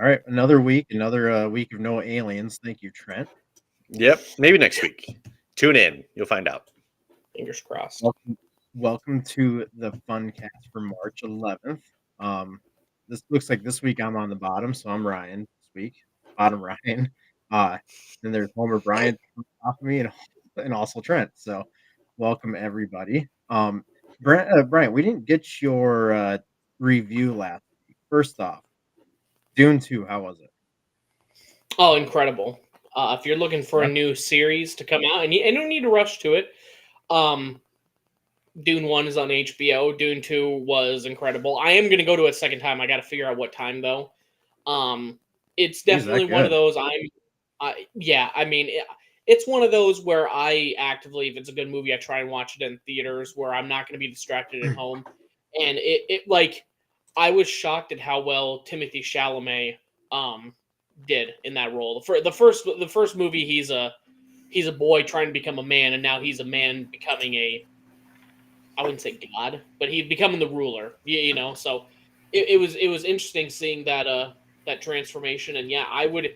right, another week, another week of no aliens. Thank you, Trent. Yep, maybe next week. Tune in. You'll find out. Fingers crossed. Welcome to the Funcast for March 11th. This looks like this week I'm on the bottom, so I'm Ryan this week. Bottom Ryan. Then there's Homer Bryant on top of me, and also Trent. So, welcome everybody. Brian, we didn't get your review last week. First off, Dune 2, how was it? Oh, incredible. If you're looking for a Yeah. new series to come out, and you don't need to rush to it, Dune 1 is on HBO. Dune 2 was incredible. I am going to go to it a second time. I got to figure out what time, though. It's definitely one of those. It's one of those where I actively, if it's a good movie, I try and watch it in theaters where I'm not going to be distracted at home. And I was shocked at how well Timothée Chalamet did in that role. The first movie, he's a boy trying to become a man, and now he's a man becoming I wouldn't say God, but he's becoming the ruler. So it was interesting seeing that transformation. And yeah, I would,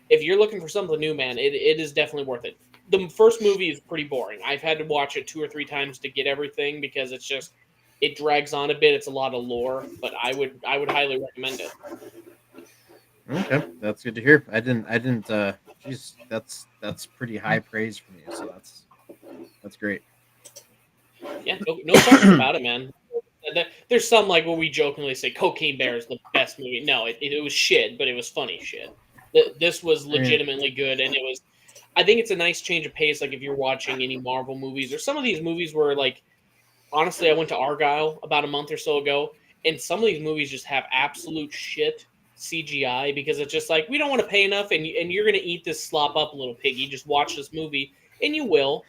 if you're looking for something new, man, it is definitely worth it. The first movie is pretty boring. I've had to watch it 2 or 3 times to get everything because it drags on a bit. It's a lot of lore, but I would highly recommend it. Okay, that's good to hear. I didn't. Geez, that's pretty high praise from you. So that's great. Yeah, no question about it, man. There's some like what we jokingly say, Cocaine Bear is the best movie. No, it was shit, but it was funny shit. This was legitimately good, and it was. I think it's a nice change of pace. Like if you're watching any Marvel movies or some of these movies where, like, honestly, I went to Argyle about a month or so ago, and some of these movies just have absolute shit CGI because it's just like we don't want to pay enough, and you're gonna eat this slop up, little piggy. Just watch this movie, and you will,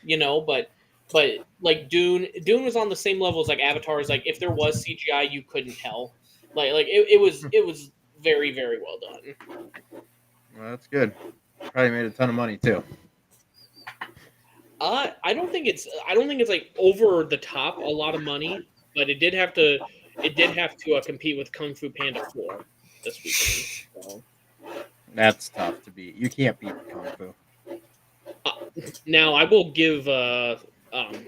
But like Dune was on the same level as like Avatar. Is like if there was CGI, you couldn't tell. It was very, very well done. Well, that's good. Probably made a ton of money too. I don't think it's like over the top a lot of money, but it did have to compete with Kung Fu Panda 4 this weekend. So. That's tough to beat. You can't beat Kung Fu. Now I will give I'm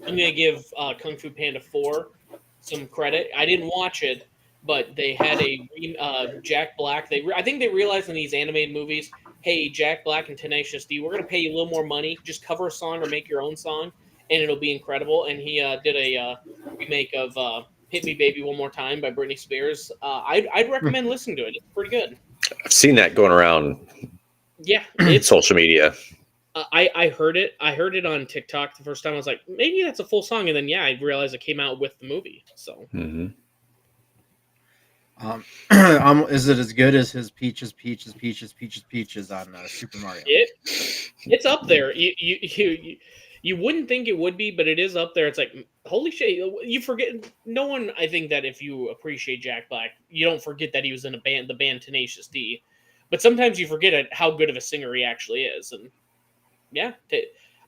gonna give Kung Fu Panda 4 some credit. I didn't watch it, but they had a Jack Black. I think they realized in these animated movies, hey, Jack Black and Tenacious D, we're gonna pay you a little more money. Just cover a song or make your own song, and it'll be incredible. And he did a remake of "Hit Me, Baby, One More Time" by Britney Spears. I'd recommend listening to it. It's pretty good. I've seen that going around. Yeah, it's social media. I heard it. I heard it on TikTok the first time. I was like, maybe that's a full song, and then I realized it came out with the movie. So, is it as good as his Peaches on Super Mario? It's up there. You wouldn't think it would be, but it is up there. It's like, holy shit! You forget. No one. I think that if you appreciate Jack Black, you don't forget that he was in the band Tenacious D. But sometimes you forget how good of a singer he actually is, and yeah,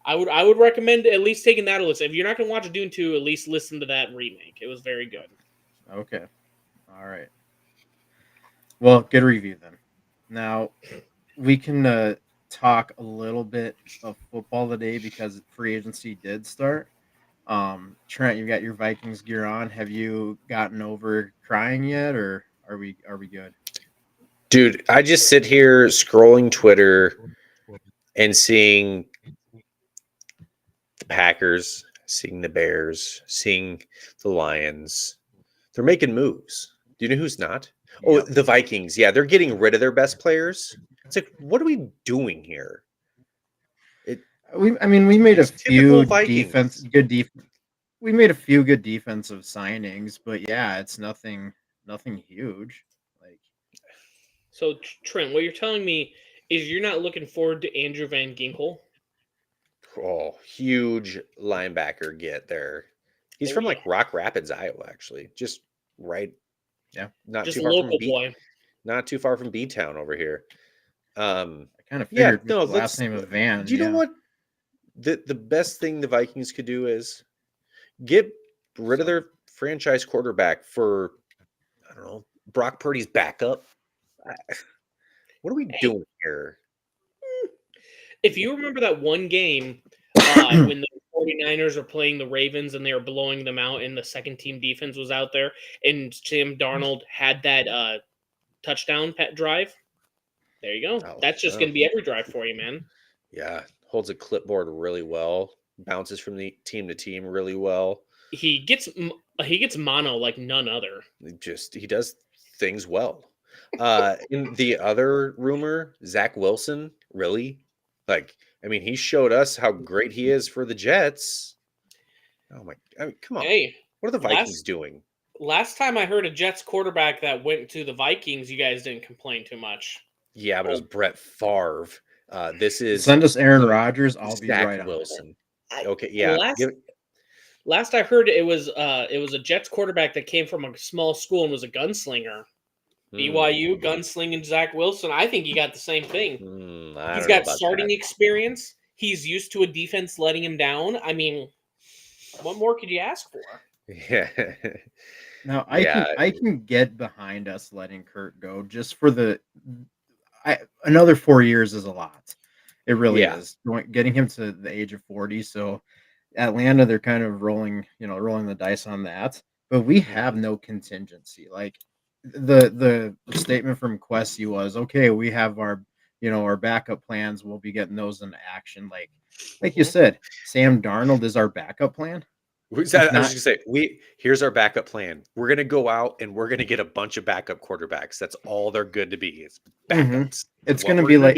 I would recommend at least taking that a listen. If you're not going to watch Dune 2, at least listen to that remake. It was very good. Okay. All right. Well, good review then. Now, we can talk a little bit of football today because free agency did start. Trent, you got your Vikings gear on. Have you gotten over crying yet, or are we good? Dude, I just sit here scrolling Twitter and seeing the Packers, seeing the Bears, seeing the Lions. They're making moves. Do you know who's not? Yep. Oh, the Vikings. Yeah, they're getting rid of their best players. It's like, what are we doing here? We made a few good defense. We made a few good defensive signings, but yeah, it's nothing huge. So Trent, what you're telling me is you're not looking forward to Andrew Van Ginkel? Oh, huge linebacker get there. He's from like Rock Rapids, Iowa, actually. Just right. Yeah. Not just too far local from boy. Not too far from B-Town over here. I kind of figured the last name of Van. Do you know what? The best thing the Vikings could do is get rid of their franchise quarterback for, I don't know, Brock Purdy's backup. What are we doing here? If you remember that one game when the 49ers were playing the Ravens and they were blowing them out and the second team defense was out there and Sam Darnold had that touchdown drive, there you go. Oh, That's just going to be every drive for you, man. yeah. Holds a clipboard really well. Bounces from the team to team really well. He gets mono like none other. He does things well. In the other rumor, Zach Wilson, really? Like, I mean, he showed us how great he is for the Jets. Oh my! I mean, come on. Hey, what are the Vikings doing? Last time I heard a Jets quarterback that went to the Vikings, you guys didn't complain too much. Yeah, but it was Brett Favre. This is send us Aaron Rodgers. I'll be Zach right on Wilson. Okay, yeah. Last I heard, it was a Jets quarterback that came from a small school and was a gunslinger. BYU gunslinging Zach Wilson. I think he got the same thing. He's got starting experience. He's used to a defense letting him down. I mean, what more could you ask for? Yeah. Now I can get behind us letting Kurt go just for another 4 years is a lot. It really is. Getting him to the age of 40. So Atlanta, they're kind of rolling the dice on that. But we have no contingency. Like the statement from Quessy was, okay, we have our backup plans. We'll be getting those into action. Like you said, Sam Darnold is our backup plan. I was just gonna say, here's our backup plan. We're gonna go out and we're gonna get a bunch of backup quarterbacks. That's all they're good to be. It's backups. It's gonna be like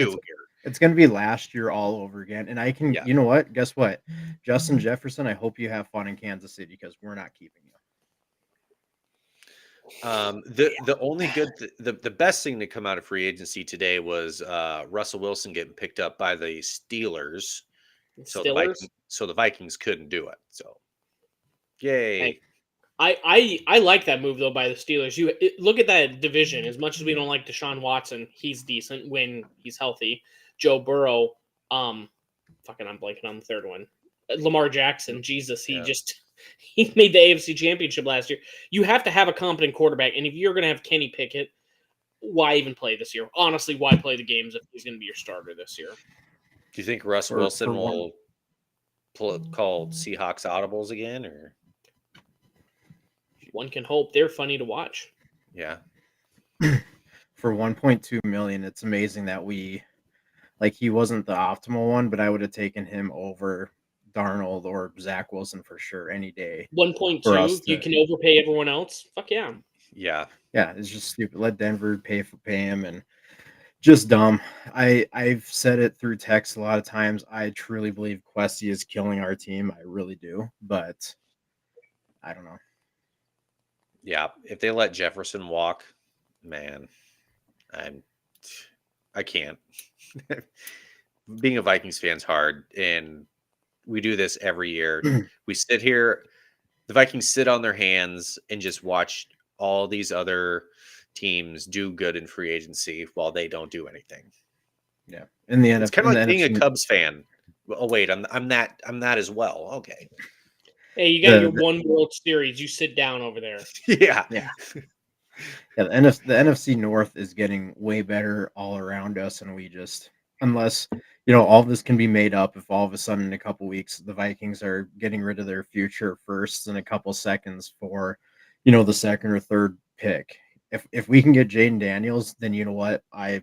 it's gonna be last year all over again. And I can, you know what? Guess what? Justin Jefferson, I hope you have fun in Kansas City because we're not keeping you. The only the best thing to come out of free agency today was Russell Wilson getting picked up by the Steelers. So the Vikings couldn't do it. So yay. Hey, I like that move though by the Steelers. Look at that division. As much as we don't like Deshaun Watson, he's decent when he's healthy. Joe Burrow, I'm blanking on the third one. Lamar Jackson, Jesus, he made the AFC Championship last year. You have to have a competent quarterback, and if you're going to have Kenny Pickett, why even play this year? Honestly, why play the games if he's going to be your starter this year? Do you think Russ Wilson will call Seahawks audibles again, or? One can hope. They're funny to watch. Yeah. For 1.2 million, it's amazing that he wasn't the optimal one, but I would have taken him over Darnold or Zach Wilson for sure any day. 1.2, you can overpay everyone else. Fuck yeah. Yeah. Yeah, it's just stupid. Let Denver pay him and just dumb. I've said it through text a lot of times. I truly believe Quessy is killing our team. I really do, but I don't know. Yeah, if they let Jefferson walk, man, I can't. Being a Vikings fan's hard, and we do this every year. We sit here, the Vikings sit on their hands and just watch all these other teams do good in free agency while they don't do anything. Yeah, in the end, it's kind of like being a Cubs fan. Oh wait, I'm that as well. Okay. Hey, you got your one World Series. You sit down over there. Yeah. Yeah. Yeah, the NFC North is getting way better all around us, and we just, unless all of this can be made up, if all of a sudden in a couple weeks the Vikings are getting rid of their future firsts in a couple seconds for, the second or third pick. If we can get Jaden Daniels, then you know what, I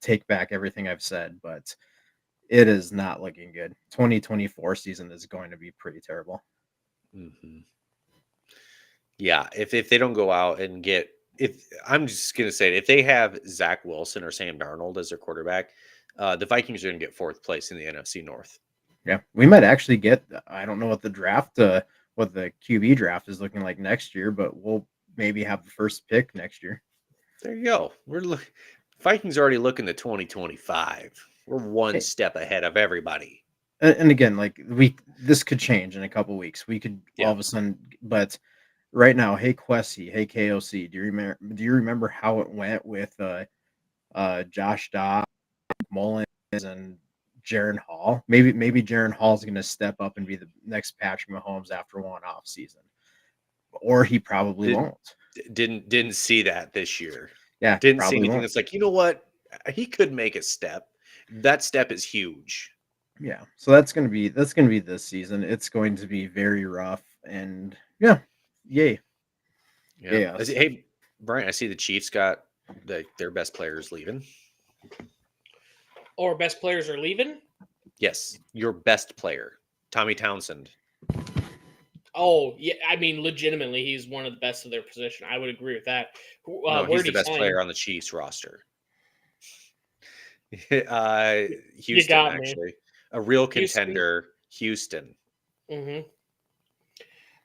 take back everything I've said, but it is not looking good. 2024 season is going to be pretty terrible. Mm-hmm. Yeah, if they don't go out and get, I'm just gonna say it, if they have Zach Wilson or Sam Darnold as their quarterback, the Vikings are gonna get fourth place in the NFC North. Yeah, we might actually get. I don't know what the draft, what the QB draft is looking like next year, but we'll maybe have the first pick next year. There you go. Vikings already looking to 2025. We're one step ahead of everybody. And again, this could change in a couple weeks. We could all of a sudden, but right now, hey Quessy, hey KOC, do you remember how it went with Josh Dobbs, Mullins, and Jaron Hall? Maybe Jaron Hall's going to step up and be the next Patrick Mahomes after one off season, or he probably won't. Didn't see that this year. Yeah, Didn't see probably anything won't. that's like, you know what? He could make a step. That step is huge. Yeah, so that's gonna be this season. It's going to be very rough, and yeah, yay, Yeah. yay us. Hey, Brian, I see the Chiefs got their best players leaving. Or best players are leaving. Yes, your best player, Tommy Townsend. Oh yeah, I mean, legitimately, he's one of the best of their position. I would agree with that. No, Where he's did the he best sign? player on the Chiefs roster. You Houston, got me. actually, a real Houston. contender. Houston. Hmm.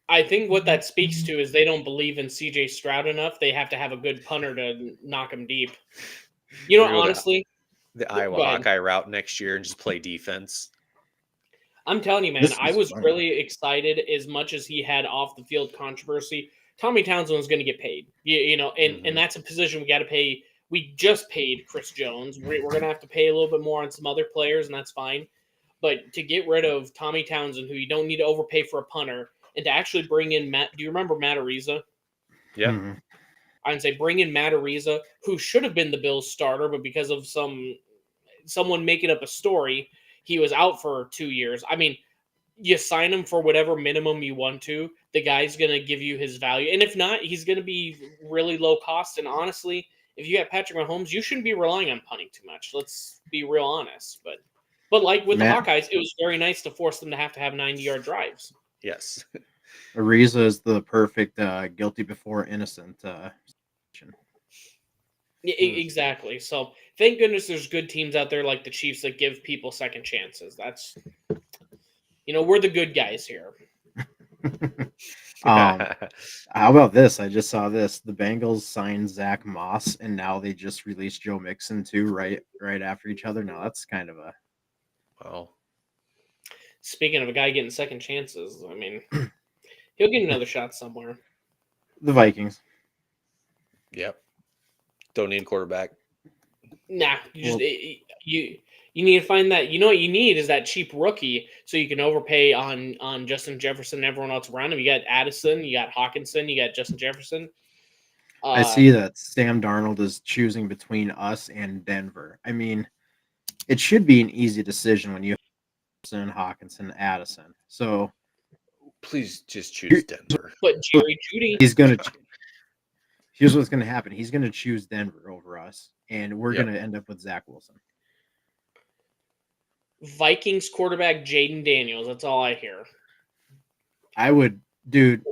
I think what that speaks to is they don't believe in CJ Stroud enough. They have to have a good punter to knock him deep. You know, We're gonna go honestly, the Iowa go ahead. Hawkeye route next year and just play defense. I'm telling you, man, This I is was funny. really excited as much as he had off the field controversy. Tommy Townsend was going to get paid, you know, and that's a position we got to pay. We just paid Chris Jones. We're going to have to pay a little bit more on some other players, and that's fine. But to get rid of Tommy Townsend, who you don't need to overpay for a punter, and to actually bring in Matt, do you remember Matt Ariza? Yeah. Mhm. I'd say bring in Matt Ariza, who should have been the Bills starter, but because of someone making up a story, he was out for 2 years. I mean, you sign him for whatever minimum you want to. The guy's going to give you his value. And if not, he's going to be really low cost. And honestly, if you got Patrick Mahomes, you shouldn't be relying on punting too much. Let's be real honest. But like with Matt the Hawkeyes, it was very nice to force them to have 90-yard drives. Yes. Ariza is the perfect guilty before innocent. Situation. Exactly. So thank goodness there's good teams out there like the Chiefs that give people second chances. That's, we're the good guys here. How about this? I just saw this. The Bengals signed Zach Moss, and now they just released Joe Mixon too, right after each other. Now that's kind of a Wow. Speaking of a guy getting second chances, I mean, he'll get another shot somewhere. the Vikings. Yep. Don't need a quarterback. Nah, Well, you need to find that. You know what you need is that cheap rookie, so you can overpay on Justin Jefferson and everyone else around him. You got Addison, you got Hawkinson, you got Justin Jefferson. I see that Sam Darnold is choosing between us and Denver. I mean, it should be an easy decision when you have Hawkinson, Addison. So Please just choose Denver. But Jerry Jeudy, he's gonna. Here's what's gonna happen. He's gonna choose Denver over us, and we're Yep. gonna end up with Zach Wilson. Vikings quarterback Jaden Daniels. That's all I hear. I would, dude.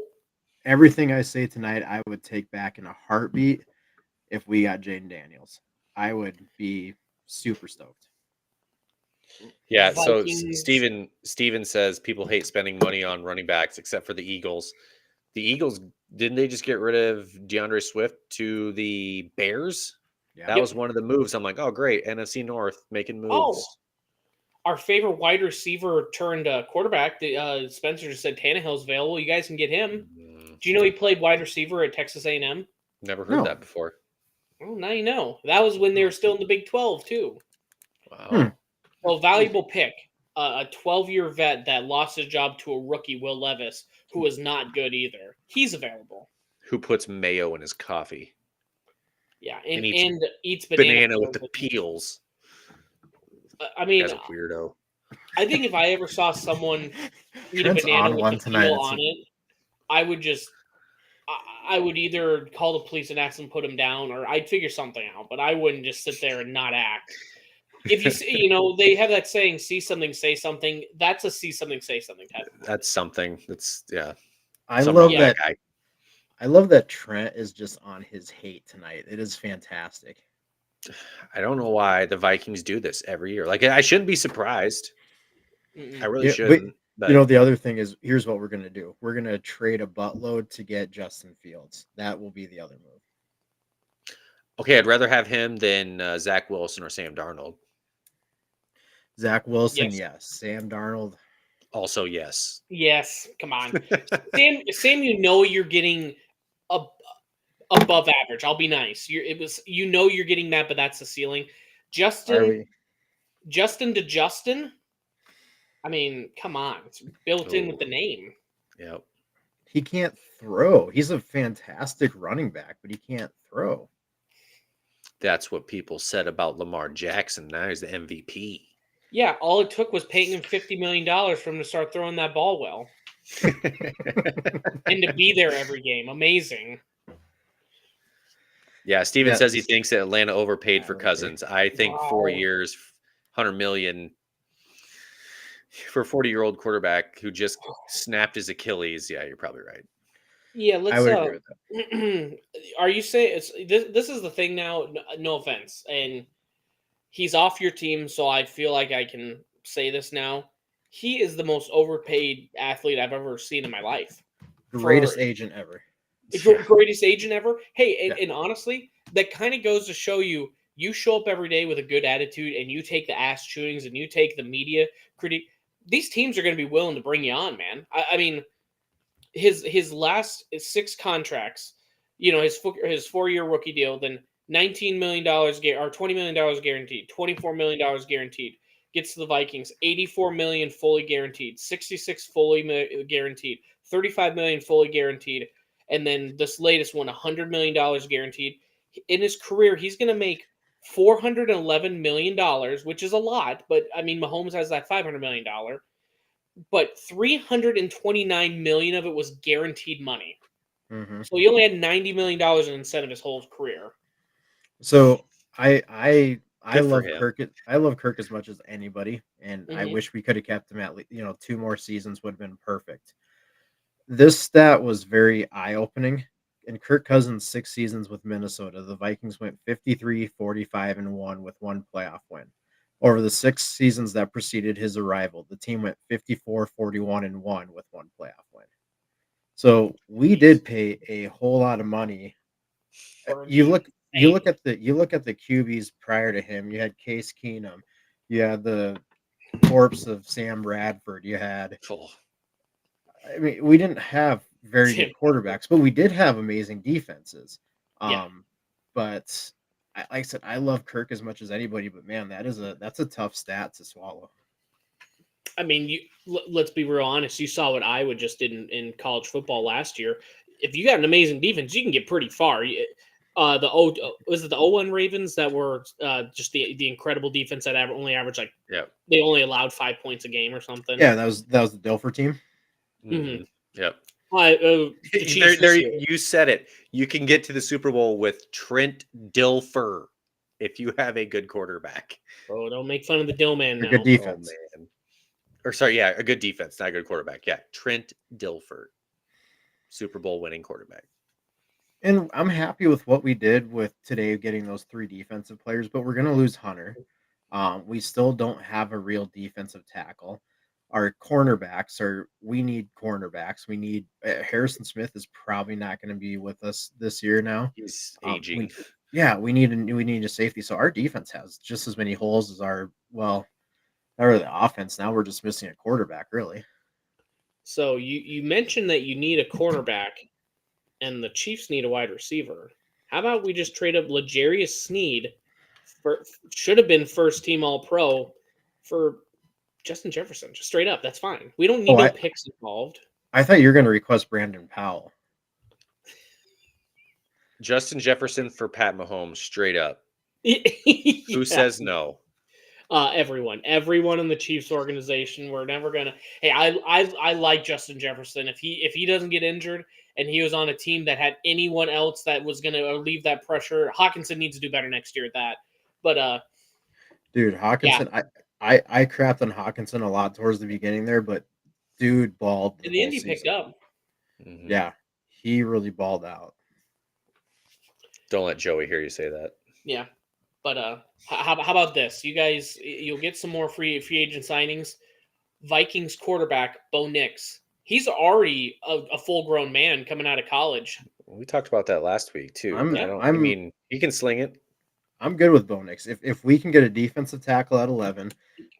Everything I say tonight, I would take back in a heartbeat if we got Jaden Daniels. I would be super stoked. Yeah. So Vikings. Steven says people hate spending money on running backs except for the Eagles. The Eagles, didn't they just get rid of DeAndre Swift to the Bears? Yeah. That was one of the moves. I'm like, oh, great. NFC North making moves. Oh, our favorite wide receiver turned quarterback. Spencer just said Tannehill's available. You guys can get him. Do you know he played wide receiver at Texas A&M? Never heard that before. Well, now you know. That was when they were still in the Big 12, too. Wow. Well, valuable pick. A 12-year vet that lost his job to a rookie, Will Levis, who was not good either. He's available. Who puts mayo in his coffee? Yeah, And and eats banana with the peels. I mean, That's a weirdo. I think if I ever saw someone eat a Trent's banana on with one the tonight. peel on it, I would I would either call the police and ask them to put him down, or I'd figure something out. But I wouldn't just sit there and not act. If you see, they have that saying, "See something, say something." That's a see something, say something type. That's something. That's I Something love wrong with that. guy. I love that Trent is just on his hate tonight. It is fantastic. I don't know why the Vikings do this every year. Like, I shouldn't be surprised. I really shouldn't. But the other thing is, here's what we're gonna do. We're gonna trade a buttload to get Justin Fields. That will be the other move. okay, I'd rather have him than Zach Wilson or Sam Darnold. Zach Wilson, Yes. yes. Sam Darnold, Also, yes. Yes, come on, Sam. You're getting above average. I'll be nice. You're getting that, but that's the ceiling. Justin to Justin. I mean, come on, it's built in with the name. Yep. he can't throw. He's a fantastic running back, but he can't throw. That's what people said about Lamar Jackson. Now he's the MVP. Yeah, all it took was paying him $50 million for him to start throwing that ball well and to be there every game. Amazing. Yeah, Steven Yeah. says he thinks that Atlanta overpaid for Okay. Cousins. I think Wow. 4 years, $100 million for a 40-year-old quarterback who just snapped his Achilles. Yeah, you're probably right. Yeah, let's. I would agree with that. Are you saying this is the thing now? No offense, and he's off your team, so I feel like I can say this now. He is the most overpaid athlete I've ever seen in my life. Greatest agent ever. Greatest agent ever. Hey, Yeah. and honestly, that kind of goes to show you show up every day with a good attitude and you take the ass shootings and you take the media critique. These teams are going to be willing to bring you on, man. I mean, his last 6 contracts, his 4-year rookie deal, then $19 million or $20 million guaranteed, $24 million guaranteed. Gets to the Vikings, $84 million fully guaranteed, $66 fully guaranteed, $35 million fully guaranteed, and then this latest one, $100 million guaranteed. In his career, he's going to make $411 million, which is a lot, but I mean, Mahomes has that $500 million. But 329 million of it was guaranteed money. Mm-hmm. So he only had $90 million in incentive his whole career. So I Good for love him. Kirk. I love Kirk as much as anybody, and I Mhm. wish we could have kept him at least 2 more seasons would have been perfect. This stat was very eye opening. In Kirk Cousins' 6 seasons with Minnesota, the Vikings went 53, 45, and 1 with 1 playoff win. Over the 6 seasons that preceded his arrival, the team went 54, 41, and 1 with 1 playoff win. So we did pay a whole lot of money. For You look insane. you look at the QBs prior to him. You had Case Keenum, you had the corpse of Sam Bradford. You had, Oh, I mean, we didn't have very good Sam quarterbacks, but we did have amazing defenses. Yeah. But like I said, I love Kirk as much as anybody. But man, that's a tough stat to swallow. I mean, let's be real honest. You saw what Iowa just did in college football last year. If you got an amazing defense, you can get pretty far. Was it the 0-1 Ravens that were just the incredible defense that only averaged like yeah. they only allowed 5 points a game or something. Yeah, that was the Dilfer team. Mhm. Yep. The Chiefs There, this year. you said it. You can get to the Super Bowl with Trent Dilfer if you have a good quarterback. Oh, don't make fun of the Dill man A now. good defense. Oh, man. Or sorry, yeah, a good defense, not a good quarterback. Yeah, Trent Dilfer, Super Bowl winning quarterback. And I'm happy with what we did with today, getting those 3 defensive players, but we're going to lose Hunter. We still don't have a real defensive tackle. Our cornerbacks we need cornerbacks. We need Harrison Smith is probably not going to be with us this year now. He's aging. We need a safety. So our defense has just as many holes as not really the offense. Now we're just missing a quarterback, really. So you mentioned that you need a cornerback, and the Chiefs need a wide receiver. How about we just trade up L'Jarius Sneed, should have been first team All Pro, for Justin Jefferson? Just straight up, that's fine. We don't need no picks involved. I thought you were going to request Brandon Powell. Justin Jefferson for Pat Mahomes, straight up. Yeah. Who says no? Everyone in the Chiefs organization. We're never gonna. Hey, I like Justin Jefferson. If he doesn't get injured and he was on a team that had anyone else that was gonna relieve that pressure, Hawkinson needs to do better next year at that. But dude, Hawkinson, yeah. I crapped on Hawkinson a lot towards the beginning there, but dude balled the And the whole Indy season. picked up. Mhm. Yeah, he really balled out. Don't let Joey hear you say that. Yeah. But how about this? You guys, you'll get some more free agent signings. Vikings quarterback Bo Nix. He's already a full grown man coming out of college. We talked about that last week too. I mean, he can sling it. I'm good with Bo Nix. If we can get a defensive tackle at 11,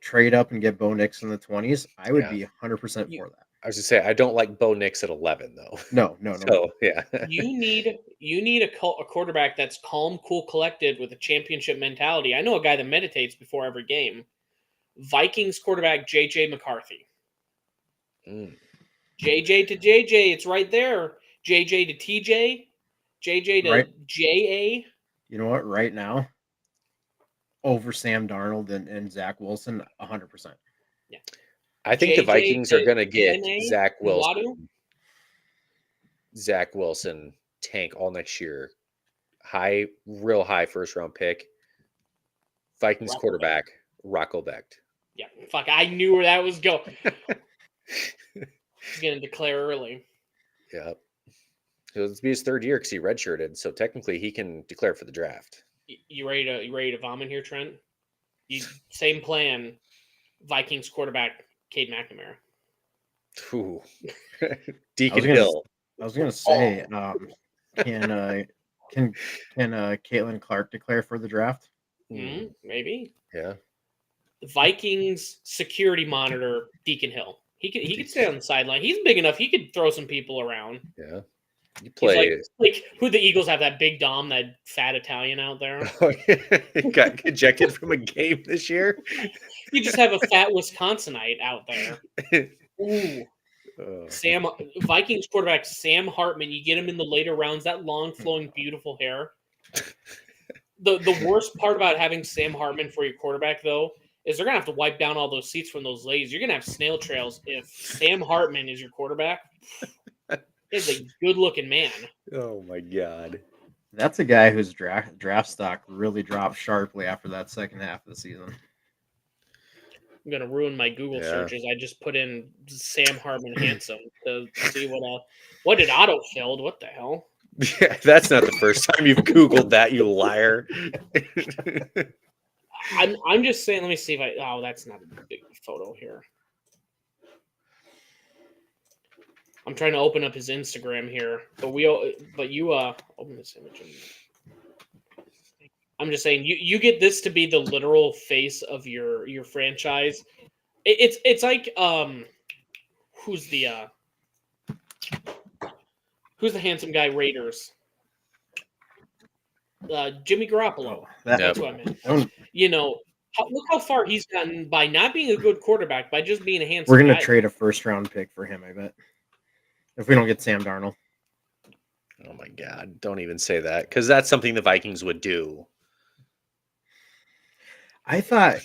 trade up and get Bo Nix in the 20s, I would be 100% for that. I was just say I don't like Bo Nix at 11 though. No. So yeah, you need a quarterback that's calm, cool, collected with a championship mentality. I know a guy that meditates before every game. Vikings quarterback JJ McCarthy. JJ to JJ, it's right there. JJ to TJ, JJ to Right. JA. You know what? Right now, over Sam Darnold and Zach Wilson, 100%. I think the Vikings are going to get JJ Zach Waddle? Wilson. Zach Wilson tank all next year. Real high first round pick. Vikings quarterback Rocco Becht. Yeah, fuck. I knew where that was going. He's going to declare early. Yeah. So this will be his third year because he redshirted. So technically, he can declare for the draft. You ready to vomit here, Trent? Same plan. Vikings quarterback Cade McNamara. Ooh. Deacon Hill. I was gonna say, can Caitlin Clark declare for the draft? Maybe. Yeah. The Vikings security monitor Deacon Hill. He could stay on the sideline. He's big enough. He could throw some people around. Yeah. You play like who the Eagles have, that big Dom, that fat Italian out there. He got ejected from a game this year. You just have a fat Wisconsinite out there. Ooh. Vikings quarterback Sam Hartman. You get him in the later rounds. That long, flowing, beautiful hair. The worst part about having Sam Hartman for your quarterback, though, is they're gonna have to wipe down all those seats from those ladies. You're gonna have snail trails if Sam Hartman is your quarterback. He's a good-looking man. Oh my god. That's a guy whose draft stock really dropped sharply after that second half of the season. I'm gonna ruin my Google searches. I just put in Sam Hartman handsome to see what did autofilled. What the hell? Yeah, that's not the first time you've Googled that, you liar. I'm just saying. Let me see if I. Oh, that's not a big photo here. I'm trying to open up his Instagram here, but you open this image. I'm just saying you get this to be the literal face of your franchise. It's like who's the handsome guy Raiders? Jimmy Garoppolo. That's what I meant. You know, look how far he's gotten by not being a good quarterback, by just being a handsome. We're gonna trade a first round pick for him, I bet. If we don't get Sam Darnold. Oh my god! Don't even say that, because that's something the Vikings would do. I thought,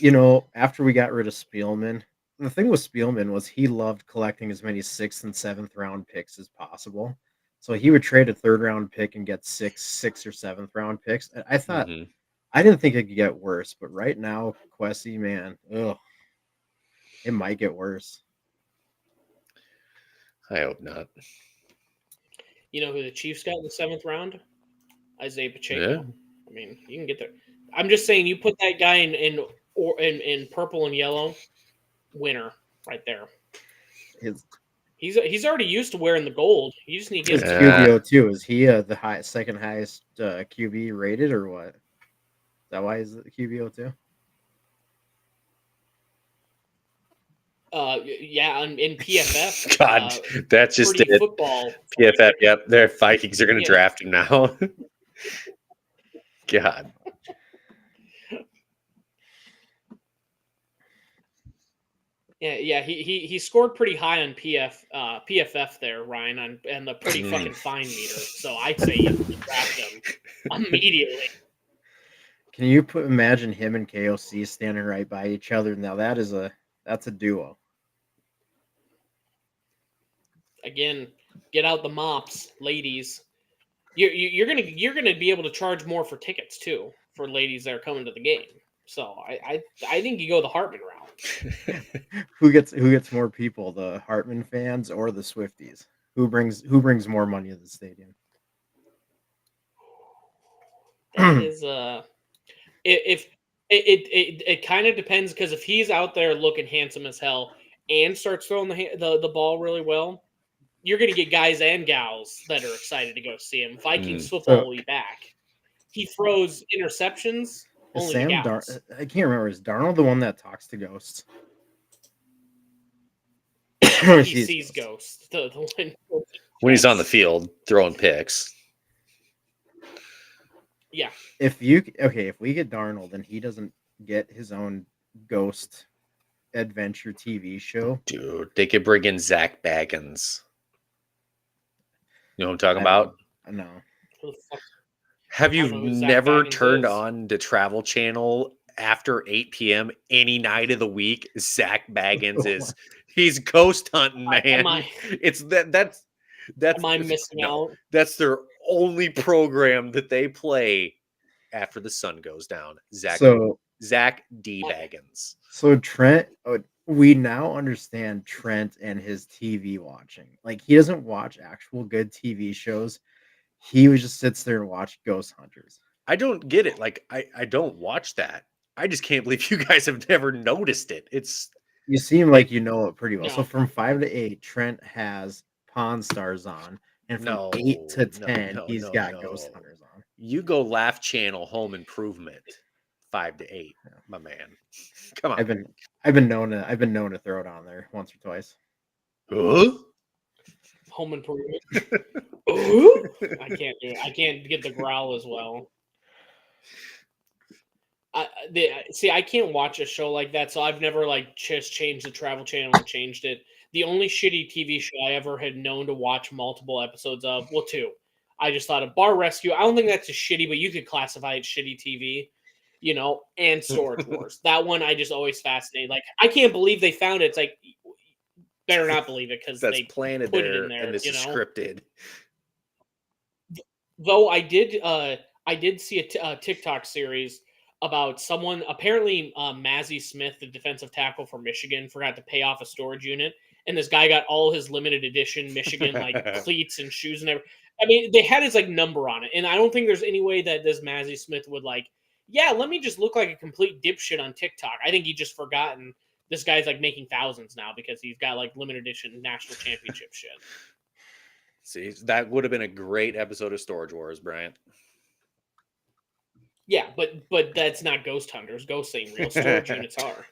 after we got rid of Spielman, the thing with Spielman was he loved collecting as many 6th and 7th round picks as possible. So he would trade a 3rd round pick and get 6th or 7th round picks. I thought, I didn't think it could get worse, but right now, Kwesi, man, it might get worse. I hope not. You know who the Chiefs got in the 7th round? Isaiah Pacheco. Yeah. I mean, you can get there. I'm just saying, you put that guy in purple and yellow, winner right there. He's already used to wearing the gold. You just need to get QBO too. Is he the second highest QB rated, or what? Is that why he's the QBO too? Yeah, in PFF. God, that's just it. Football. PFF. Yep, their Vikings are going to draft him now. God. Yeah. He scored pretty high on PFF there, Ryan, and the pretty fucking fine meter. So I'd say you draft him immediately. Can you imagine him and KOC standing right by each other? Now that's a duo. Again, get out the mops, ladies. You're gonna be able to charge more for tickets too for ladies that are coming to the game. So I think you go the Hartman route. Who gets more people, the Hartman fans or the Swifties? Who brings more money to the stadium? That is if it kind of depends, because if he's out there looking handsome as hell and starts throwing the ball really well, you're going to get guys and gals that are excited to go see him. Vikings football will be back. He throws interceptions. Only I can't remember. Is Darnold the one that talks to ghosts? He sees ghosts. When he's on the field throwing picks. Yeah. If we get Darnold and he doesn't get his own ghost adventure TV show, dude, they could bring in Zach Baggins. You know what I'm talking about? No. Have I you don't know who Zach never Baggins turned is. on the Travel Channel after 8 p.m. any night of the week? Zach Baggins he's ghost hunting, man. Am I missing out? That's their only program that they play after the sun goes down. Zach D. Baggins. So Trent, we now understand Trent and his TV watching. Like, he doesn't watch actual good TV shows. He just sits there and watch Ghost Hunters. I don't get it. Like, I don't watch that. I just can't believe you guys have never noticed it. You seem like you know it pretty well. No. So from 5 to 8, Trent has Pawn Stars on, and from 8 to 10, he's got Ghost Hunters on. You go Laugh Channel Home Improvement 5 to 8, my man. Come on. I've been known to throw it on there once or twice. Home Improvement. I can't do it. I can't get the growl as well. I can't watch a show like that, so I've never just changed the Travel Channel and changed it. The only shitty TV show I ever had known to watch multiple episodes of, well, 2. I just thought of Bar Rescue. I don't think that's a shitty, but you could classify it shitty TV, and Storage Wars. That one I just always fascinated. Like, I can't believe they found it. It's like, better not believe it because they planted put there, it in there, and this is scripted. Though I did see a TikTok series about someone, apparently Mazzie Smith, the defensive tackle for Michigan, forgot to pay off a storage unit, and this guy got all his limited edition Michigan cleats and shoes and everything. I mean, they had his number on it, and I don't think there's any way that this Mazzie Smith would let me just look like a complete dipshit on TikTok. I think he just forgotten this guy's making thousands now because he's got limited edition national championship shit. See, that would have been a great episode of Storage Wars, Bryant. Yeah, but that's not Ghost Hunters. Ghosts ain't real. Storage units are.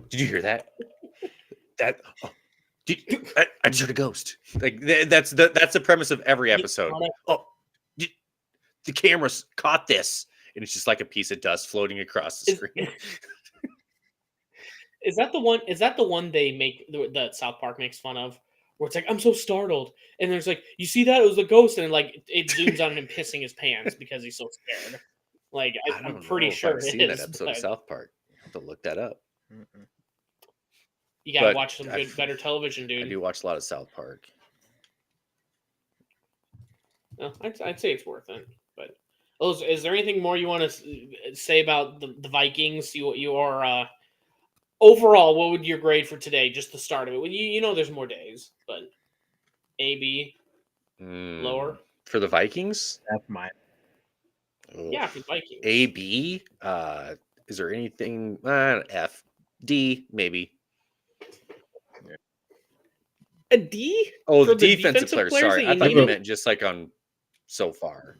Did you hear that? I just heard a ghost. That's the premise of every episode. The cameras caught this, and it's just like a piece of dust floating across the screen. Is that the one? Is that the one they make that South Park makes fun of? Where it's I'm so startled, and there's you see that it was a ghost, and it zooms on him pissing his pants because he's so scared. I'm pretty sure I've seen that episode of South Park. I have to look that up. You gotta watch some better television, dude. I do watch a lot of South Park. Well, I'd say it's worth it. But is there anything more you want to say about the Vikings? Your overall, what would your grade for today? Just the start of it. You know, there's more days, but A, B, lower for the Vikings. That's mine. Yeah, for the Vikings. A, B. Is there anything? F, D, maybe. A D? Oh, the defensive players. Sorry, I thought you meant just on so far.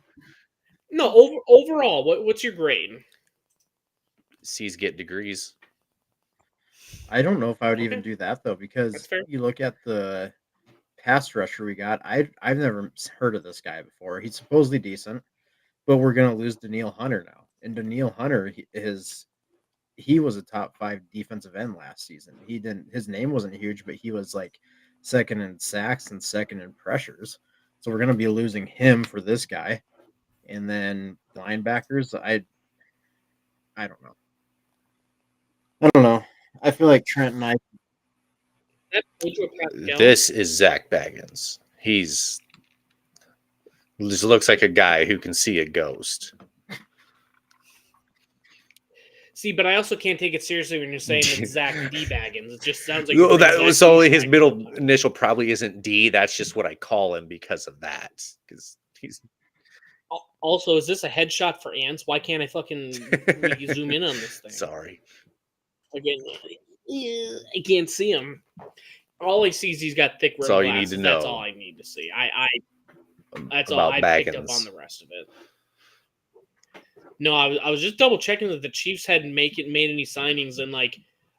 No, overall, what's your grade? C's get degrees. I don't know if I would even do that though, because you look at the pass rusher we got. I've never heard of this guy before. He's supposedly decent, but we're gonna lose Danielle Hunter now. And Danielle Hunter he was a top 5 defensive end last season. His name wasn't huge, but he was second in sacks and second in pressures. So we're gonna be losing him for this guy. And then linebackers, I don't know. I feel like Trent and I. This is Zach Baggins. This looks like a guy who can see a ghost. See, but I also can't take it seriously when you're saying it's Zach D. Baggins. It just sounds like his middle initial probably isn't D. That's just what I call him because of that. Because he's. Also, is this a headshot for ants? Why can't I fucking zoom in on this thing? Sorry. Again, I can't see him. All I see is he's got thick rim That's all glasses. You need to know. That's all I need to see. That's about all I Baggins. picked up on the rest of it. No, I was just double checking that the Chiefs hadn't made any signings, and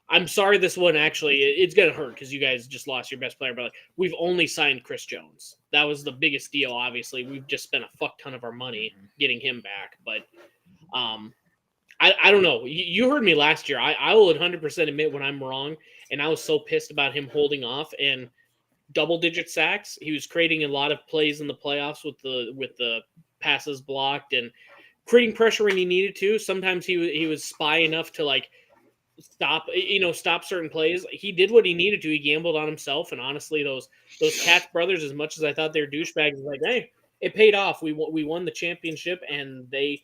I'm sorry, this one actually it's gonna hurt because you guys just lost your best player, but we've only signed Chris Jones. That was the biggest deal. Obviously, we've just spent a fuck ton of our money getting him back, but I don't know. You heard me last year. I will 100% admit when I'm wrong, and I was so pissed about him holding off and double-digit sacks. He was creating a lot of plays in the playoffs with the passes blocked and creating pressure when he needed to. Sometimes he was spy enough to like stop certain plays. He did what he needed to. He gambled on himself, and honestly, those Katz brothers, as much as I thought they were douchebags, like, hey, it paid off. We won the championship, and they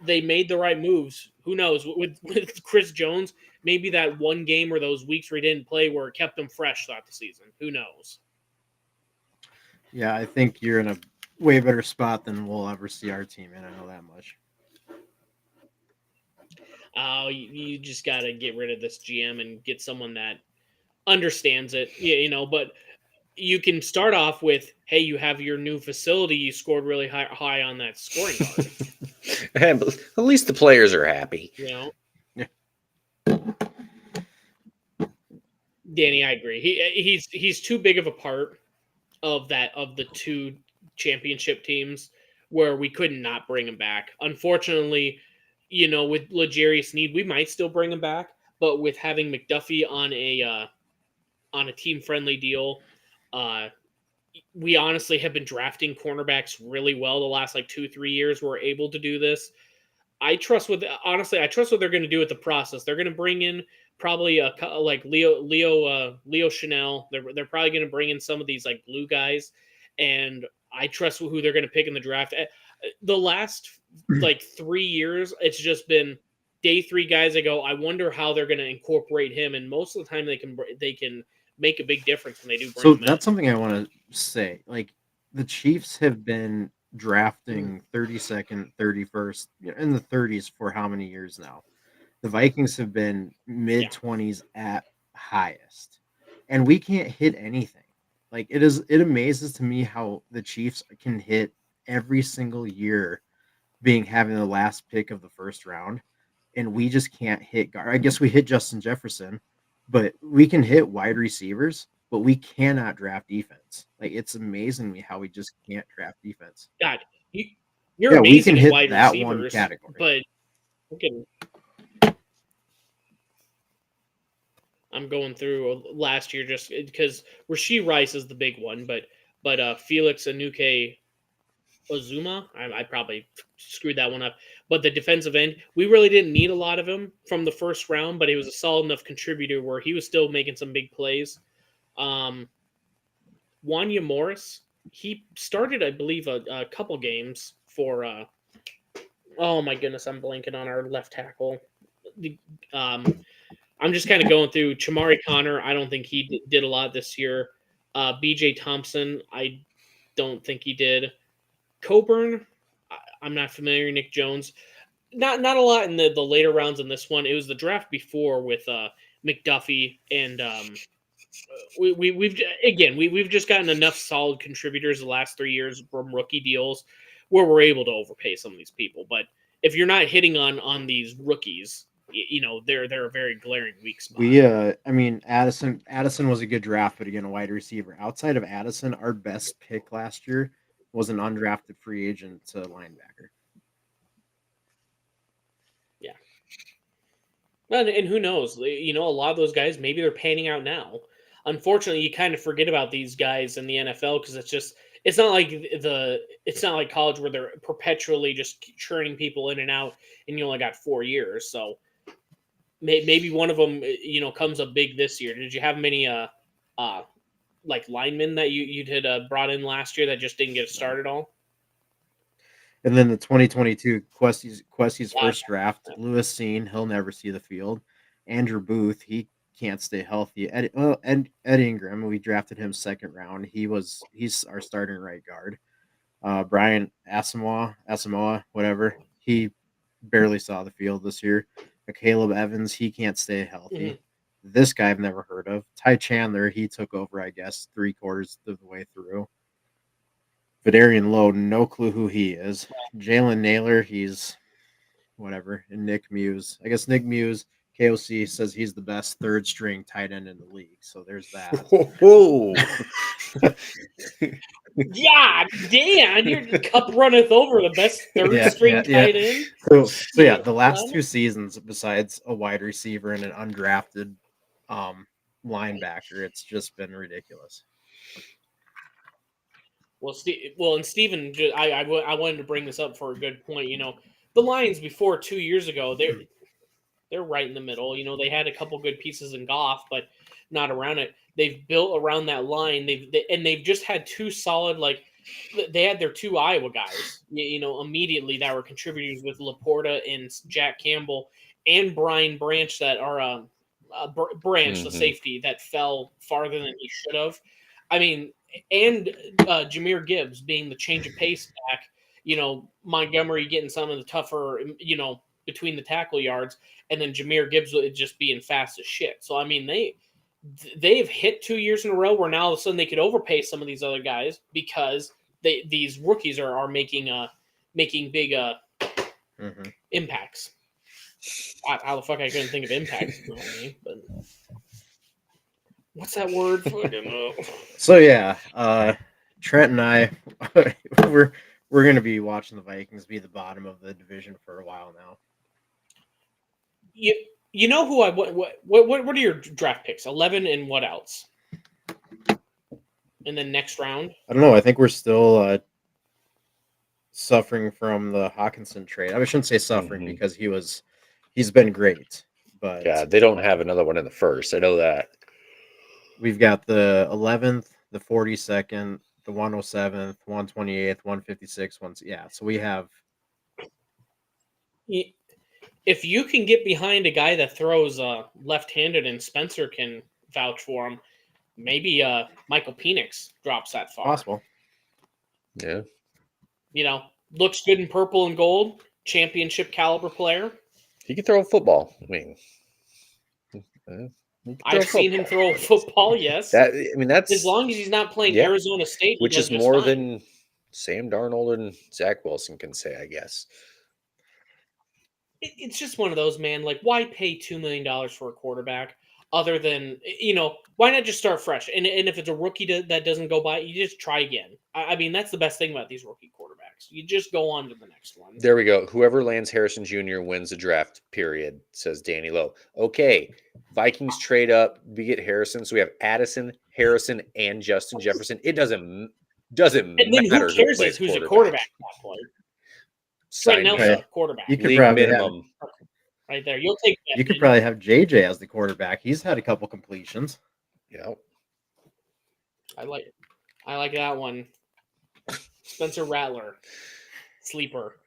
made the right moves. Who knows with Chris Jones? Maybe that one game or those weeks where he didn't play where it kept him fresh throughout the season. Who knows? Yeah, I think you're in a way better spot than we'll ever see our team in. I know that much. You just got to get rid of this GM and get someone that understands it, but you can start off with, hey, you have your new facility. You scored really high on that scoring card. At least the players are happy. Yeah. Danny, I agree. He's too big of a part of the two championship teams where we could not bring him back. Unfortunately, with L'Jarius Need, we might still bring him back, but with having McDuffie on a team friendly deal, we honestly have been drafting cornerbacks really well the last like 2-3 years. We're able to do this. I trust what they're going to do with the process. They're going to bring in probably like Leo Chanel. They're probably going to bring in some of these like blue guys, and I trust who they're going to pick in the draft. The last like 3 years, it's just been day 3 guys. I go, I wonder how they're going to incorporate him, and most of the time they can make a big difference when they do. So that's something I want to say. Like the Chiefs have been drafting 32nd, 31st, in the 30s for how many years now? The Vikings have been mid 20s at highest, and we can't hit anything. Like it amazes to me how the Chiefs can hit every single year, having the last pick of the first round, and we just can't hit guard. I guess we hit Justin Jefferson, but we can hit wide receivers, but we cannot draft defense. Like it's amazing me how we just can't draft defense. God, you're amazing we can at hit wide that receivers, one category. But I'm going through last year just because Rashee Rice is the big one, but Felix Anuke Ozuma, I probably screwed that one up. But the defensive end, we really didn't need a lot of him from the first round, but he was a solid enough contributor where he was still making some big plays. Wanya Morris, he started, I believe, a couple games for. Oh my goodness, I'm blanking on our left tackle. I'm just kind of going through Chamari Connor. I don't think he did a lot this year. BJ Thompson, I don't think he did. Coburn, I'm not familiar. Nick Jones, not a lot in the later rounds in this one. It was the draft before with McDuffie and we've just gotten enough solid contributors the last 3 years from rookie deals where we're able to overpay some of these people. But if you're not hitting on these rookies, they're a very glaring weak spot. Addison was a good draft, but again, a wide receiver. Outside of Addison, our best pick last year was an undrafted free agent linebacker. Yeah. And who knows? A lot of those guys, maybe they're panning out now. Unfortunately, you kind of forget about these guys in the NFL because it's not like college where they're perpetually just churning people in and out, and you only got 4 years. So maybe one of them, comes up big this year. Did you have many like linemen that you'd had brought in last year that just didn't get started all? And then the 2022 Questie's first draft, Lewis Seen, he'll never see the field. Andrew Booth, he can't stay healthy. Ed Ingram, we drafted him second round. He's our starting right guard. Brian Asamoah, whatever, he barely saw the field this year. Caleb Evans, he can't stay healthy. Mm-hmm. This guy I've never heard of. Ty Chandler, he took over, I guess, 3/4 of the way through. Vidarian Lowe, no clue who he is. Jalen Naylor, he's whatever. And Nick Muse. I guess Nick Muse, KOC, says he's the best third string tight end in the league. So there's that. Whoa. Yeah, Dan, your cup runneth over, the best third string tight end. So the last 2 seasons, besides a wide receiver and an undrafted linebacker, it's just been ridiculous. And Steven, I wanted to bring this up for a good point. The Lions before 2 years ago, they're right in the middle. They had a couple good pieces in Goff, but not around it. They've built around that line. They've just had two solid, like they had their two Iowa guys, immediately that were contributors with Laporta and Jack Campbell and Brian Branch that are Branch, the safety that fell farther than he should have. I mean, and Jahmyr Gibbs being the change of pace back. Montgomery getting some of the tougher, between the tackle yards, and then Jahmyr Gibbs just being fast as shit. So I mean, they've hit 2 years in a row where now all of a sudden they could overpay some of these other guys because these rookies are making big impacts. How the fuck I couldn't think of impacts? But what's that word? So yeah, Trent and I, we're going to be watching the Vikings be the bottom of the division for a while now. You know who what are your draft picks? 11 and what else? In the next round? I don't know. I think we're still suffering from the Hawkinson trade. I shouldn't say suffering because he's been great. But yeah, they don't have another one in the first. I know that. We've got the 11th, the 42nd, the 107th, 128th, 156th. Yeah, so we have. If you can get behind a guy that throws left-handed and Spencer can vouch for him, maybe Michael Penix drops that far. Possible. Yeah. Looks good in purple and gold, championship caliber player. He can throw a football. I mean, I've seen him throw a football, yes. That's as long as he's not playing Arizona State, which is more than Sam Darnold and Zach Wilson can say, I guess. It's just one of those, man. Like, why pay $2 million for a quarterback other than, why not just start fresh? And if it's a rookie that doesn't go by, you just try again. I mean, that's the best thing about these rookie quarterbacks. You just go on to the next one. There we go. Whoever lands Harrison Jr. wins the draft, period, says Danny Lowe. Okay, Vikings trade up. We get Harrison. So we have Addison, Harrison, and Justin Jefferson. It doesn't and then matter who cares who's a quarterback at that point. Trent Nelson, quarterback. You could probably minimum. Right there. You'll take that. You could probably have JJ as the quarterback. He's had a couple completions. Yeah. I like that one. Spencer Rattler. Sleeper.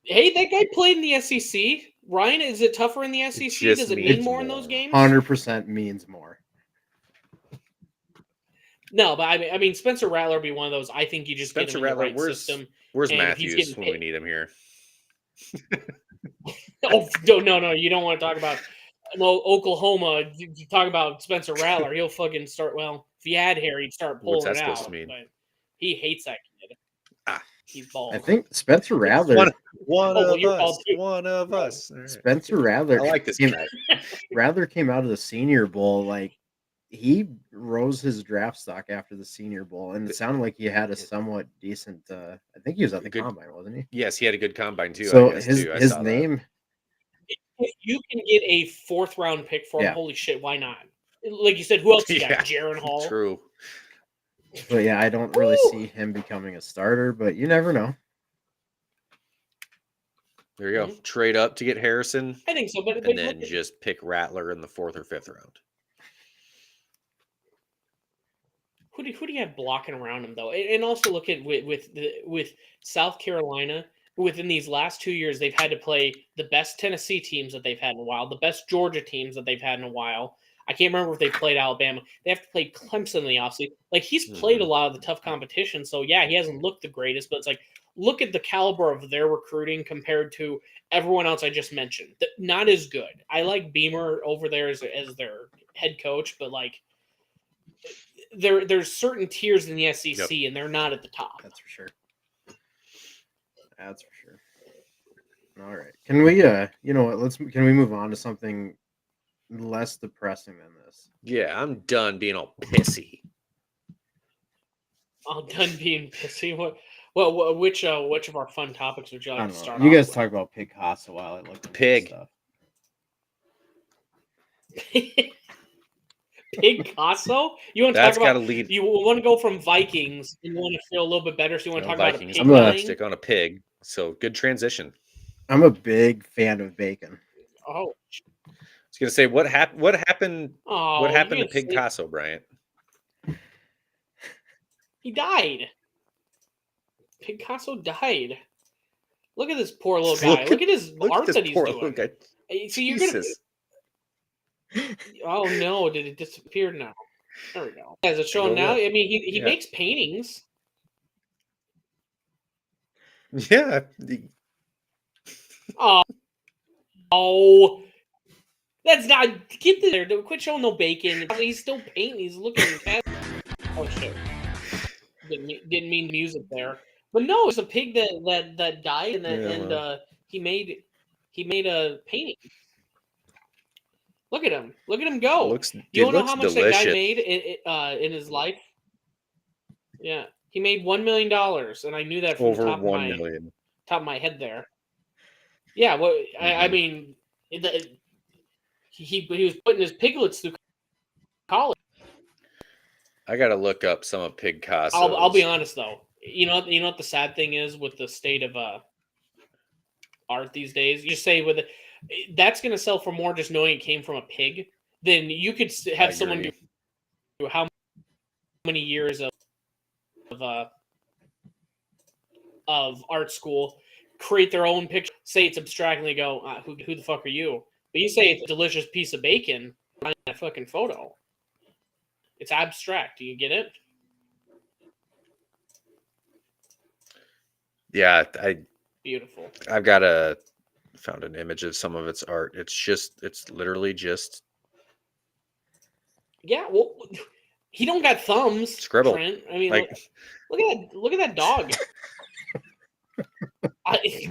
Hey, that guy played in the SEC. Ryan, is it tougher in the SEC? Does it mean more in those games? 100% means more. No, but I mean, Spencer Rattler would be one of those. I think you just Spencer get him in the Rattler, right system. Where's Matthews when we need him here? Oh no! You don't want to talk about Oklahoma. You talk about Spencer Rattler. He'll fucking start. Well, if he had hair, he'd start pulling it out. To mean? But he hates that kid. He's bald. I think Spencer Rattler. One of us. Right. Spencer Rattler. I like this guy. Rattler came out of the Senior Bowl like. He rose his draft stock after the Senior Bowl, and it sounded like he had a somewhat decent. I think he was at the combine, wasn't he? Yes, he had a good combine too. So his name. If you can get a 4th round pick for him, holy shit, why not? Like you said, who else you got? Jaron Hall. True. But yeah, I don't really see him becoming a starter, but you never know. There you go. Mm-hmm. Trade up to get Harrison. I think so, but then just pick Rattler in the 4th or 5th round. Who do you have blocking around him though? And also look at with South Carolina within these last 2 years, they've had to play the best Tennessee teams that they've had in a while, the best Georgia teams that they've had in a while. I can't remember if they played Alabama. They have to play Clemson in the offseason. Like he's played a lot of the tough competition, so yeah, he hasn't looked the greatest, but it's like look at the caliber of their recruiting compared to everyone else I just mentioned. Not as good. I like Beamer over there as their head coach, but like. There's certain tiers in the SEC, and they're not at the top. That's for sure. All right. Can we, you know what? Can we move on to something less depressing than this? Yeah, I'm done being all pissy. All done being pissy. Which of our fun topics would you like to start? You guys talk about Pig Casa while I look at Pig. Stuff. Picasso? You want to talk That's got to about? lead. You want to go from Vikings and you want to feel a little bit better, so you want to talk Vikings. about a I'm pig gonna dying? stick on a pig. So good transition. I'm a big fan of bacon. Oh, I was gonna say what happened. What happened? oh, What you happened to didn't say- Picasso, Bryant? He died. Picasso died. Look at this poor little guy. Look at his art this that he's poor doing. little guy. So you're gonna. Jesus. Oh no! Did it disappear now? There we go. As it's shown Go now, look. I mean, he Yeah. makes paintings. Yeah. Oh, that's not. Get there. Quit showing no bacon. He's still painting. He's looking. Oh shit! Didn't mean music there. But no, it's a pig that died and he made a painting. Look at him! Look at him go! You don't know how much that guy made in his life? Yeah, he made $1 million, and I knew that from Over the top 1 million. top of my head there. Yeah, well, I mean, he was putting his piglets through college. I gotta look up some of Picasso. I'll be honest though. You know what the sad thing is with the state of art these days. You say that's going to sell for more just knowing it came from a pig than you could have someone do how many years of art school, create their own picture, say it's abstractly, go who the fuck are you? But you say it's a delicious piece of bacon on that fucking photo. It's abstract. Do you get it? Yeah, Beautiful. I've found an image of some of its art. It's literally just Yeah, well, he don't got thumbs. Scribble. Trent. I mean, like look at that dog. Wait,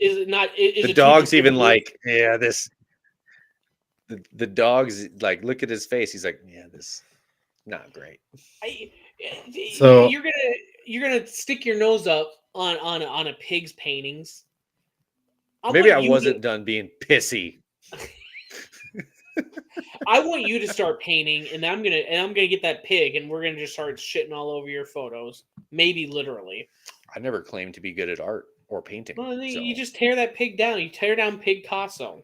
is it not? Is the it dog's even like, yeah, this. The dog's like, look at his face. He's like, yeah, this not great. So you're gonna stick your nose up on a pig's paintings. Maybe I wasn't done being pissy. I want you to start painting, and I'm gonna get that pig, and we're gonna just start shitting all over your photos. Maybe literally. I never claimed to be good at art or painting. Well, so. you just tear that pig down. You tear down Picasso.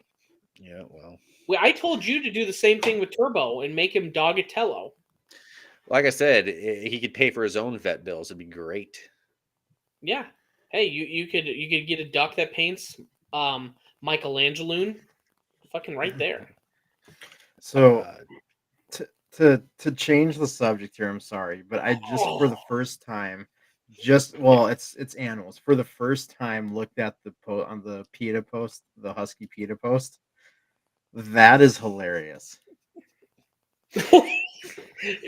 Yeah, well, I told you to do the same thing with Turbo and make him Dogatello. like I said, he could pay for his own vet bills. It'd be great. Yeah. Hey, you could get a duck that paints Michelangelo, fucking right there. So to change the subject here, I'm sorry, but I just for the first time, it's animals. For the first time, looked at the on the PETA post, the Husky PETA post. That is hilarious.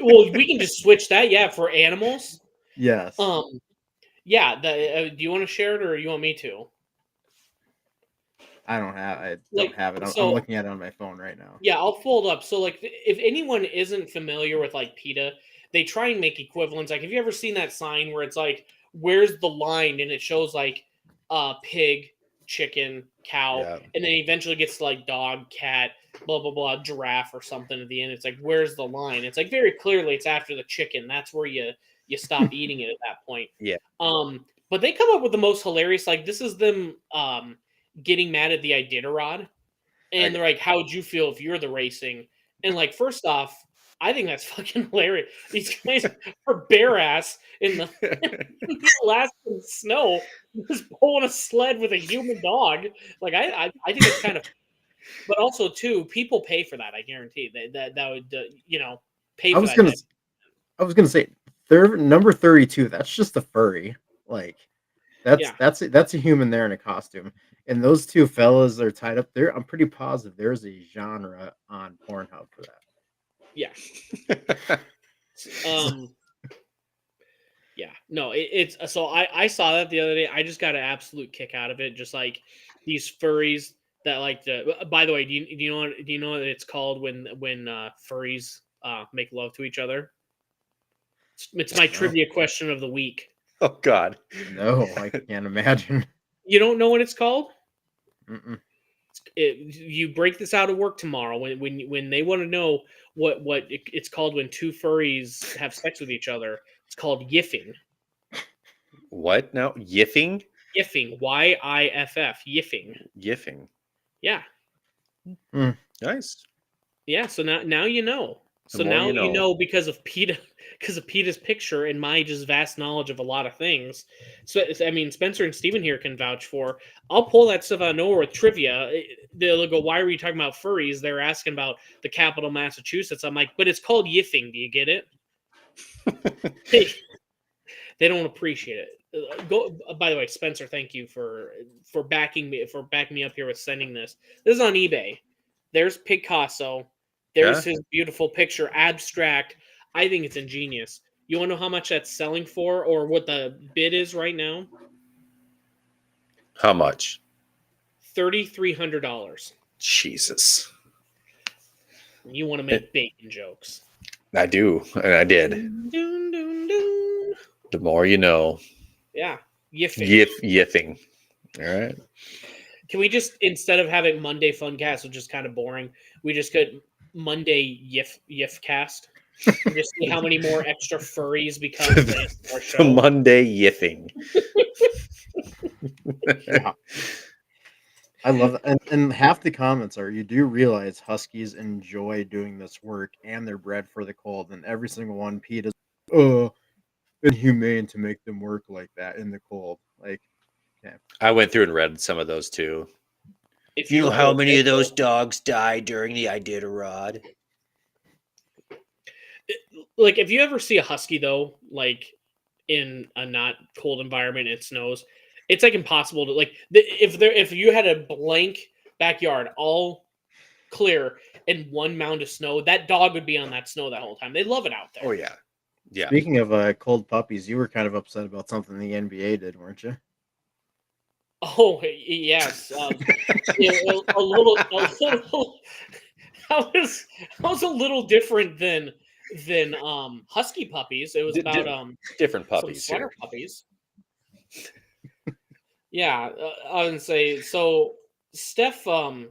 Well, we can just switch that, yeah, for animals. Yes. Yeah. Do you want to share it or you want me to? I don't have it. I'm looking at it on my phone right now. Yeah, I'll fold up. So, like, if anyone isn't familiar with like PETA, they try and make equivalents. Like, have you ever seen that sign where it's like, "Where's the line?" and it shows like pig, chicken, cow, and then eventually gets to like dog, cat, blah blah blah, giraffe or something at the end. It's like, where's the line? It's like very clearly it's after the chicken. That's where you stop eating it at that point. Yeah. But they come up with the most hilarious. Like, this is them getting mad at the Iditarod, and they're like, "How would you feel if you're the racing?" And like, first off, I think that's fucking hilarious. These guys are bare ass in the Alaskan snow, just pulling a sled with a human dog. Like, I think it's kind of, but also too, people pay for that. I guarantee that would pay for that. I was gonna say number 32. That's just a furry. Like, that's a human there in a costume. And those two fellas are tied up there. I'm pretty positive there's a genre on Pornhub for that. Yeah. Yeah. No, it's so I saw that the other day. I just got an absolute kick out of it. Just like these furries that like to. By the way, do you know what it's called when furries make love to each other? It's my trivia question of the week. Oh God. No, I can't imagine. You don't know what it's called? Mm-mm. You break this out of work tomorrow when they want to know what it's called when two furries have sex with each other. It's called yiffing. What now? Yiffing? Yiffing. Y-I-F-F. Yiffing. Yiffing. Yeah. Nice. Yeah. So now you know. The So more now you you know. know because of Peta's picture and my just vast knowledge of a lot of things. So I mean, Spencer and Steven here can vouch for. I'll pull that stuff out of nowhere with trivia. They'll go, "Why were you talking about furries?" They're asking about the capital, Massachusetts. I'm like, "But it's called yiffing. Do you get it?" They don't appreciate it. Go. By the way, Spencer, thank you for backing me up here with sending this. This is on eBay. There's Picasso. There's Yeah? his beautiful picture, abstract. I think it's ingenious. You want to know how much that's selling for, or what the bid is right now? How much? $3,300. Jesus. You want to make bacon jokes? I do, and I did. Dun, dun, dun. The more you know. Yeah, yiffing. Yiffing. All right. Can we just, instead of having Monday Funcast, which is kind of boring, we just could Monday Yiffcast? And just see how many more extra furries become our show. The Monday Yiffing. Yeah. I love that. And half the comments are, you do realize Huskies enjoy doing this work and they're bred for the cold. And every single one, Pete is, inhumane to make them work like that in the cold. Like, okay. I went through and read some of those too. If You know you're how cold, many you're of those cold. dogs died during the Iditarod? Like, if you ever see a husky though, like in a not cold environment, it snows. It's like impossible to if you had a blank backyard, all clear, and one mound of snow, that dog would be on that snow that whole time. They love it out there. Oh yeah. Yeah. Speaking of cold puppies, you were kind of upset about something the NBA did, weren't you? Oh yes, a little. That was a little different than husky puppies. It was about different some puppies sweater here. puppies. Yeah, I would say so. Steph, I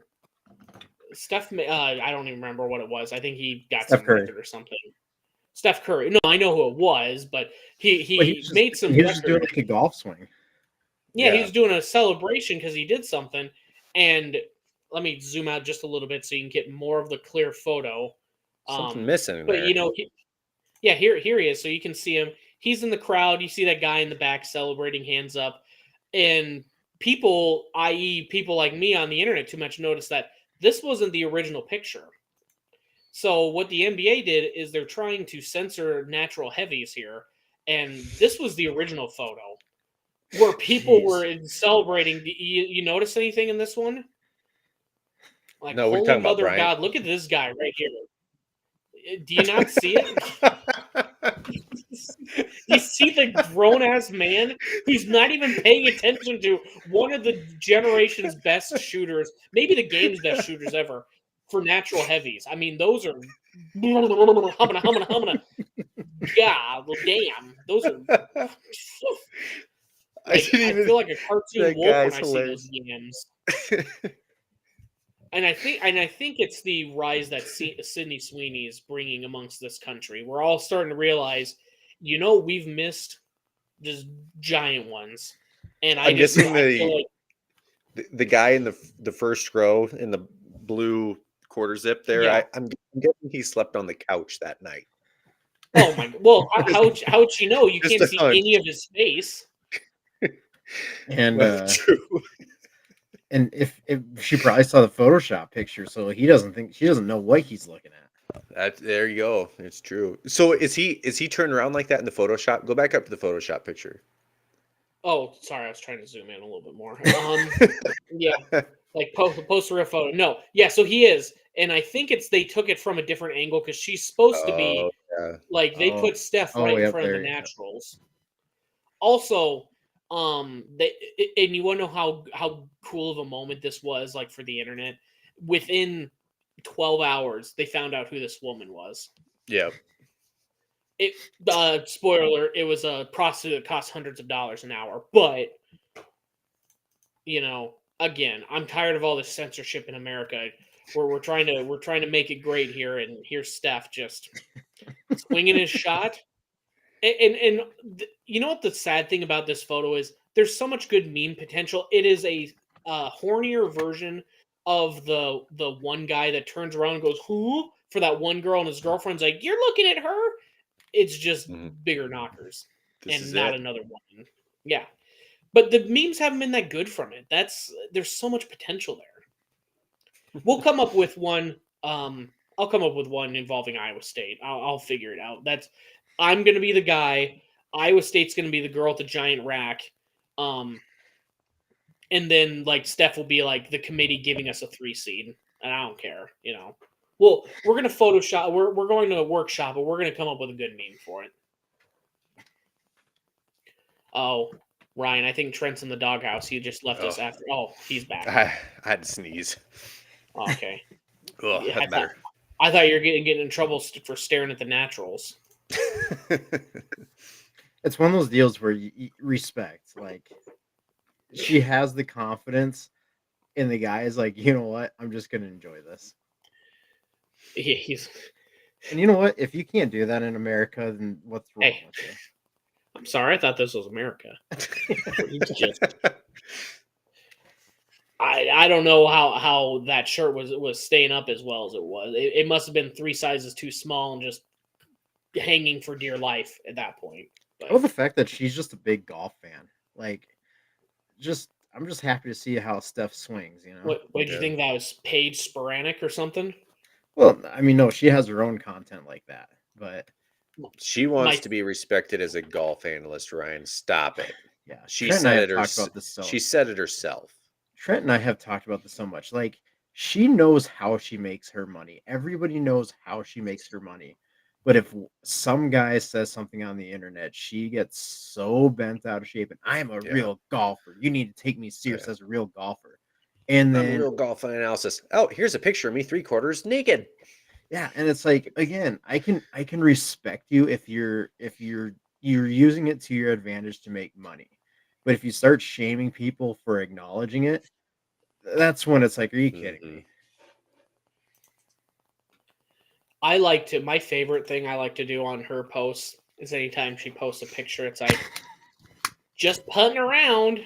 don't even remember what it was. I think he got Steph some Curry. record or something. Steph Curry. No, I know who it was, but he Well, made some he was just doing record. like a golf swing. Yeah, he Yeah. was doing a celebration because he did something. And let me zoom out just a little bit so you can get more of the clear photo. Something missing But there. you know, here he is. So you can see him. He's in the crowd. You see that guy in the back celebrating, hands up. And people, i.e., people like me on the internet, too much notice that this wasn't the original picture. So what the NBA did is they're trying to censor natural heavies here, and this was the original photo where people were celebrating. You notice anything in this one? Like, No, what are you holy talking about, mother of Brian? God, look at this guy right here. Do you not see it? You see the grown-ass man who's not even paying attention to one of the generation's best shooters, maybe the game's best shooters ever, for natural heavies. I mean, those are humana. God, well, damn. Those are I feel like a cartoon That wolf when guy's I see those yams. And I think it's the rise that Sydney Sweeney is bringing amongst this country. We're all starting to realize, we've missed just giant ones. And I feel like the guy in the first row in the blue quarter zip there. Yeah. I'm guessing he slept on the couch that night. Oh my! Well, how'd you know? You Just can't a see hunch. any of his face. And Well, true. and if she probably saw the Photoshop picture, so she doesn't know what he's looking at. There you go. It's true. So is he turned around like that in the Photoshop? Go back up to the Photoshop picture. Oh, sorry, I was trying to zoom in a little bit more. Yeah, like post a real photo. No, yeah, so he is, and I think they took it from a different angle because she's supposed to be Yeah. like they put Steph right in front of the naturals. Also, and you want to know how cool of a moment this was, like, for the internet. Within 12 hours, they found out who this woman was. Yeah. Spoiler alert, it was a prostitute that cost hundreds of dollars an hour, but again, I'm tired of all this censorship in America where we're trying to make it great here, and here's Steph just swinging his shot. You know what the sad thing about this photo is? There's so much good meme potential. It is a hornier version of the one guy that turns around and goes "who" for that one girl, and his girlfriend's like, "You're looking at her." It's just bigger knockers, and not another one. Yeah, but the memes haven't been that good from it. There's so much potential there. We'll come up with one. I'll come up with one involving Iowa State. I'll figure it out. I'm gonna be the guy. Iowa State's gonna be the girl at the giant rack. And then like Steph will be like the committee giving us a 3 seed, and I don't care. Well, we're gonna Photoshop. We're going to a workshop, but we're gonna come up with a good meme for it. Oh, Ryan, I think Trent's in the doghouse. He just left us after. Oh, he's back. I had to sneeze. Okay. Oh, Yeah, that's better. I thought you were getting in trouble for staring at the naturals. It's one of those deals where you respect. Like, she has the confidence, and the guy is like, you know what? I'm just gonna enjoy this. And you know what? If you can't do that in America, then what's wrong with you? I'm sorry. I thought this was America. I don't know how that shirt was staying up as well as it was. It must have been 3 sizes too small and just hanging for dear life at that point. But, the fact that she's just a big golf fan. Like, I'm just happy to see how Steph swings. What did you think that was? Paige Sporanic or something? Well, I mean, no, she has her own content like that, but she wants to be respected as a golf analyst. Ryan, stop it. Yeah, she said it. She said it herself. Trent and I have talked about this so much. Like, she knows how she makes her money. Everybody knows how she makes her money. But if some guy says something on the internet, she gets so bent out of shape. And I am a real golfer. You need to take me serious as a real golfer. And then I'm a real golf analysis. Oh, here's a picture of me 3/4 naked. Yeah, and it's like, again, I can respect you if you're using it to your advantage to make money. But if you start shaming people for acknowledging it, that's when it's like, are you kidding me? My favorite thing I like to do on her posts is anytime she posts a picture, it's like just putting around,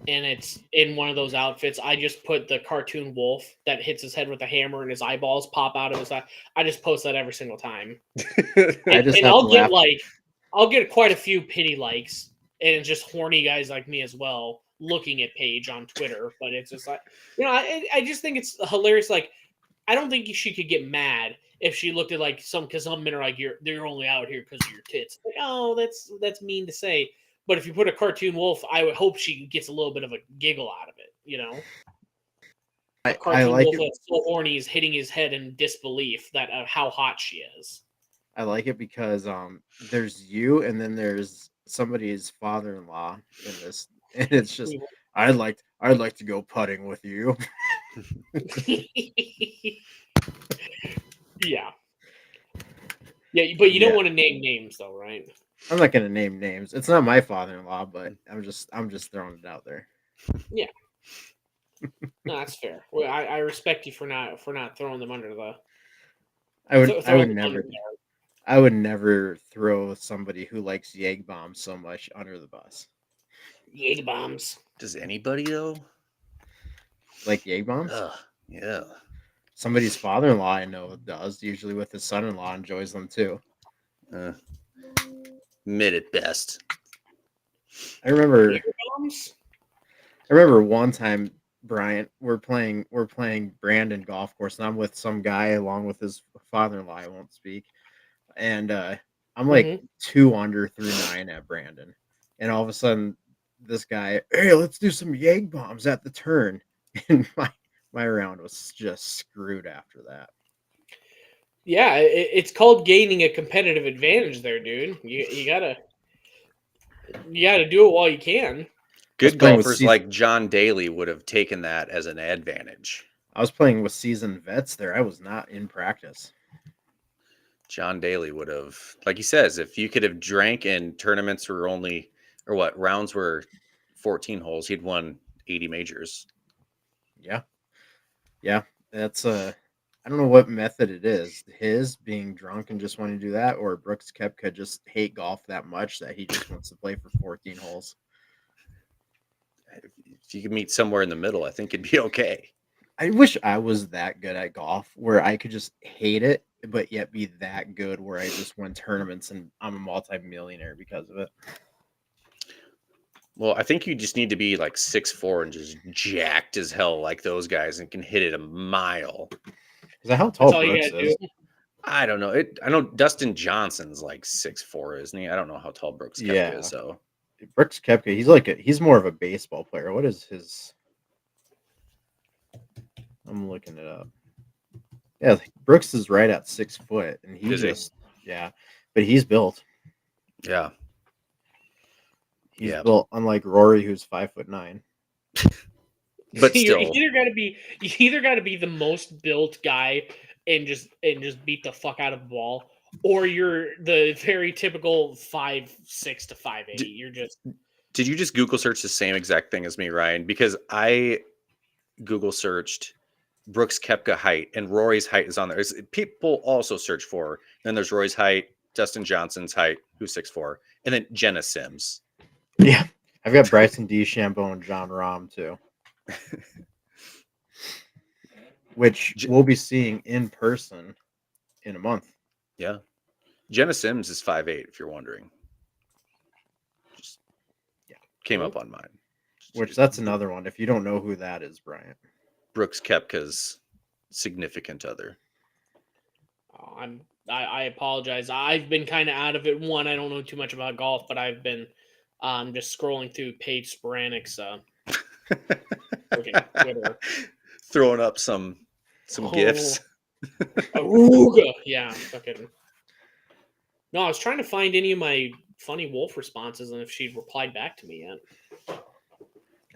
and it's in one of those outfits. I just put the cartoon wolf that hits his head with a hammer and his eyeballs pop out of his eye. I just post that every single time. I'll get quite a few pity likes, and it's just horny guys like me as well looking at Paige on Twitter. But it's just like, I just think it's hilarious. Like, I don't think she could get mad if she looked at like because some men are like, they're only out here because of your tits. Like, oh, that's mean to say. But if you put a cartoon wolf, I would hope she gets a little bit of a giggle out of it. A cartoon wolf that's so horny he's hitting his head in disbelief that how hot she is. I like it because there's you, and then there's somebody's father-in-law in this, and it's just I'd like to go putting with you. Yeah, but you don't want to name names though, right? I'm not gonna name names. It's not my father-in-law, but I'm just throwing it out there. Yeah, no, that's fair. Well, I respect you for not throwing them under the. I would never throw somebody who likes Yeg bombs so much under the bus. Yeg bombs. Does anybody though like Yeg bombs? Yeah. Somebody's father-in-law I know does. Usually with his son-in-law enjoys them too. Mid at best. I remember one time, Bryant, we're playing Brandon golf course, and I'm with some guy along with his father-in-law. I won't speak. And I'm like 2 under through 9 at Brandon, and all of a sudden, this guy, hey, let's do some Yeg bombs at the turn, and my round was just screwed after that. Yeah, it's called gaining a competitive advantage there, dude. You gotta do it while you can. Good golfers like John Daly would have taken that as an advantage. I was playing with seasoned vets there. I was not in practice. John Daly would have, like he says, if you could have drank and tournaments were rounds were 14 holes, he'd won 80 majors. Yeah. That's I don't know what method it is. His being drunk and just wanting to do that, or Brooks Koepka just hate golf that much that he just wants to play for 14 holes. If you could meet somewhere in the middle, I think it'd be okay. I wish I was that good at golf where I could just hate it, but yet be that good where I just win tournaments and I'm a multi-millionaire because of it. Well, I think you just need to be like 6'4" and just jacked as hell like those guys and can hit it a mile. Is that how That's tall all you Brooks gotta is? do. I don't know. I know Dustin Johnson's like 6'4", isn't he? I don't know how tall Brooks Koepka Yeah. is, so Brooks Koepka, he's more of a baseball player. What is his? I'm looking it up. Yeah, Brooks is right at 6 foot, and he Is he? just yeah, but he's built. yeah. He's Yeah. built unlike Rory, who's 5'9". But You still, either gotta be the most built guy and just beat the fuck out of the ball, or you're the very typical 5'6" to 5'8". You're just did you just Google search the same exact thing as me, Ryan? Because I Google searched Brooks Koepka height, and Rory's height is on there. People also search for. Then there's Rory's height, Dustin Johnson's height, who's 6'4", and then Jenna Sims. Yeah, I've got Bryson DeChambeau and John Rahm too, which we'll be seeing in person in a month. Yeah, Jenna Sims is 5'8", if you're wondering. Just came up on mine. Which that's another one. If you don't know who that is, Bryant. Brooks Koepka's significant other. I apologize. I've been kind of out of it. One, I don't know too much about golf, but I've been just scrolling through Paige Sporanic's Twitter. Throwing up some gifts. Aruga. Yeah, fucking. No, I was trying to find any of my funny wolf responses and if she'd replied back to me yet.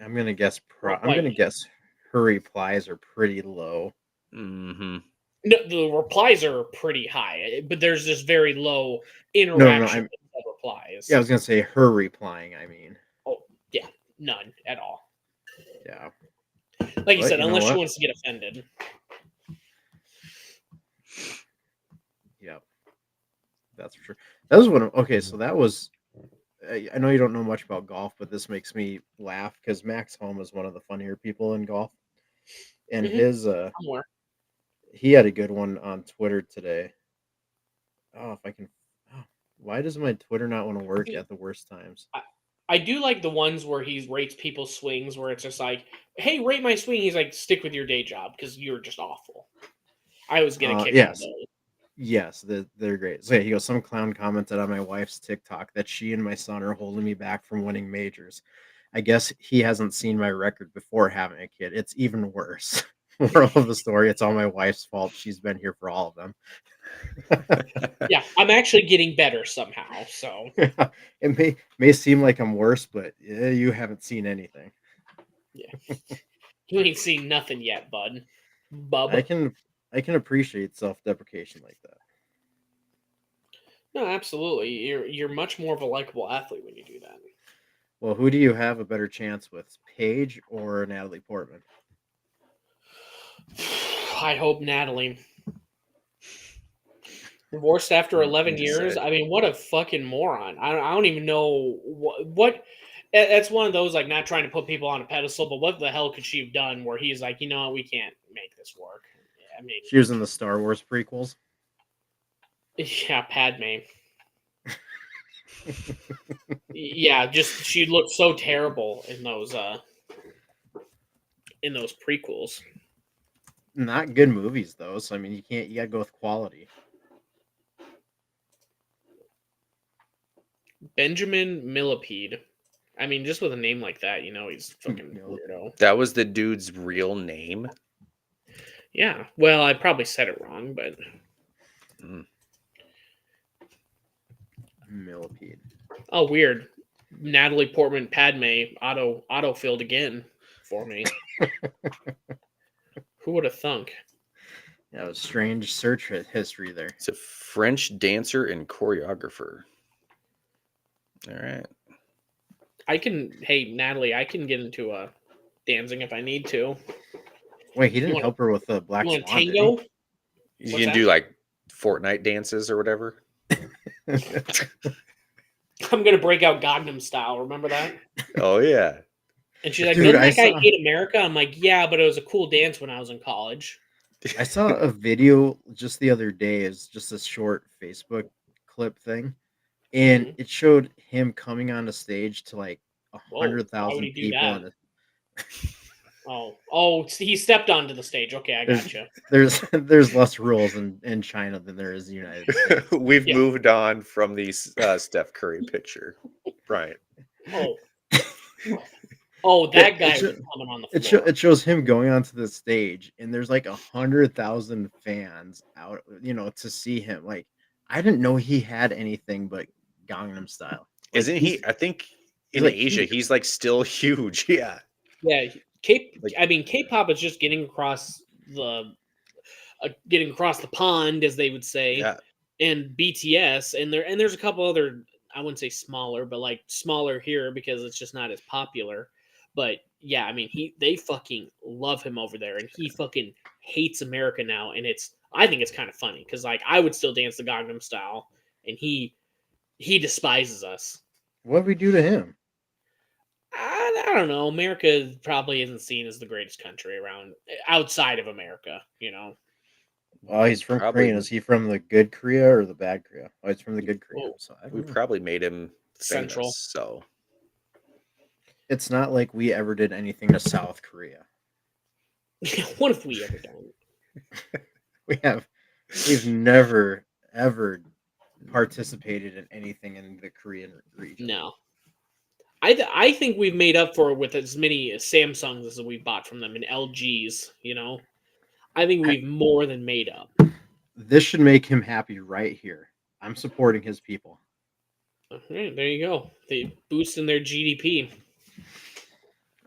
I'm gonna guess. I'm gonna guess her replies are pretty low. Mm-hmm. No, the replies are pretty high, but there's this very low interaction with the replies. Yeah, I was gonna say her replying. I mean, oh yeah, none at all. Yeah, like you said, unless she wants to get offended. Yep, that's for sure. That was one. Okay, so that was. I know you don't know much about golf, but this makes me laugh because Max Home is one of the funnier people in golf, and his he had a good one on Twitter today. Oh, if I can. Oh, why does my Twitter not want to work at the worst times? I do like the ones where he rates people's swings, where it's just like, "Hey, rate my swing." He's like, "Stick with your day job because you're just awful." I always get a kick out of those. Yes, they're great. So yeah, he goes, some clown commented on my wife's TikTok that she and my son are holding me back from winning majors. I guess he hasn't seen my record before having a kid. It's even worse. Moral of the story, it's all my wife's fault. She's been here for all of them. Yeah, I'm actually getting better somehow. So it may seem like I'm worse, but you haven't seen anything. Yeah, you ain't seen nothing yet, bud. Bub. I can appreciate self-deprecation like that. No, absolutely. You're much more of a likable athlete when you do that. Well, who do you have a better chance with, Paige or Natalie Portman? I hope Natalie. Divorced after 11 years. I mean, what a fucking moron. I don't even know what. That's one of those, like, not trying to put people on a pedestal, but what the hell could she have done where he's like, you know, we can't make this work? I mean, she was in the Star Wars prequels. Yeah, Padme. Yeah, just she looked so terrible in those prequels. Not good movies though, so I mean you gotta go with quality. Benjamin Millipede. I mean, just with a name like that, you know he's fucking weirdo. That was the dude's real name? Yeah. Well, I probably said it wrong, but Millipede. Oh, weird. Natalie Portman Padme auto-filled again for me. Who would have thunk? That was strange search history there. It's a French dancer and choreographer. All right. Hey, Natalie, I can get into dancing if I need to. Wait, he didn't wanna- help her with the Black You want Swan, did tango? You What's can that? do like Fortnite dances or whatever. he? I'm gonna break out Gangnam Style. Remember that? Oh yeah. And she's like, Dude, "Doesn't I that guy saw- hate America?" I'm like, "Yeah, but it was a cool dance when I was in college." I saw a video just the other day. It's just a short Facebook clip thing, and Mhm. it showed him coming on the stage to like Whoa, why would 100,000 he do people, that? and Oh, he stepped onto the stage. Okay, I there's gotcha. there's less rules in China than there is in the United States. We've Yeah. moved on from the Steph Curry picture, Brian. Oh, that guy It, was it, coming on the it, floor. it shows him going onto the stage, and there's like 100,000 fans out, to see him. Like, I didn't know he had anything but Gangnam Style. Like, Isn't he? I think he's in like Asia, huge. he's like still huge. Yeah. Yeah, Like- K-pop is just getting across the pond, as they would say, Yeah. and BTS, and there's a couple other, I wouldn't say smaller, but like smaller here because it's just not as popular. But yeah, I mean, they fucking love him over there, and he fucking hates America now, and I think it's kind of funny because like I would still dance the Gangnam Style, and he despises us. What did we do to him? I don't know. America probably isn't seen as the greatest country around outside of America. Oh, he's from Probably- Korea. Is he from the good Korea or the bad Korea? Oh, he's from the good Korea. Oh, So I We don't know. probably made him famous. Central. So It's not like we ever did anything to South Korea. What have we ever done? We've never ever participated in anything in the Korean region. No. I think we've made up for it with as many Samsungs as we bought from them and LGs. I think we've more than made up. This should make him happy right here. I'm supporting his people. All right, there you go. They boosting their GDP.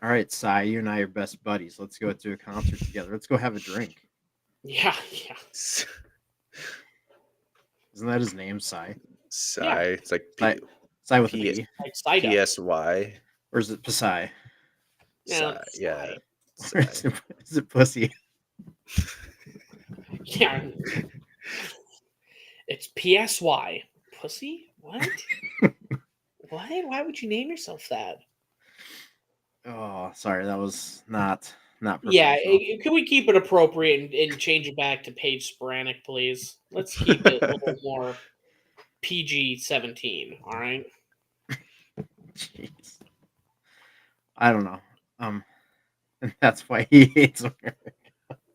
All right, Sai, you and I are best buddies. Let's go to a concert together. Let's go have a drink. Yeah. Isn't that his name, Sai? Psy. It's like Sai with a P- B. Like cider. PSY. Or is it Psy? No, Psy, yeah. Or is it pussy? Yeah. It's PSY. Pussy? What? What? Why would you name yourself that? Oh, sorry, that was not Yeah, professional. can we keep it appropriate and change it back to Paige Sporanic, please? Let's keep it a little more PG-17, all right? Jeez. I don't know. And that's why he hates America.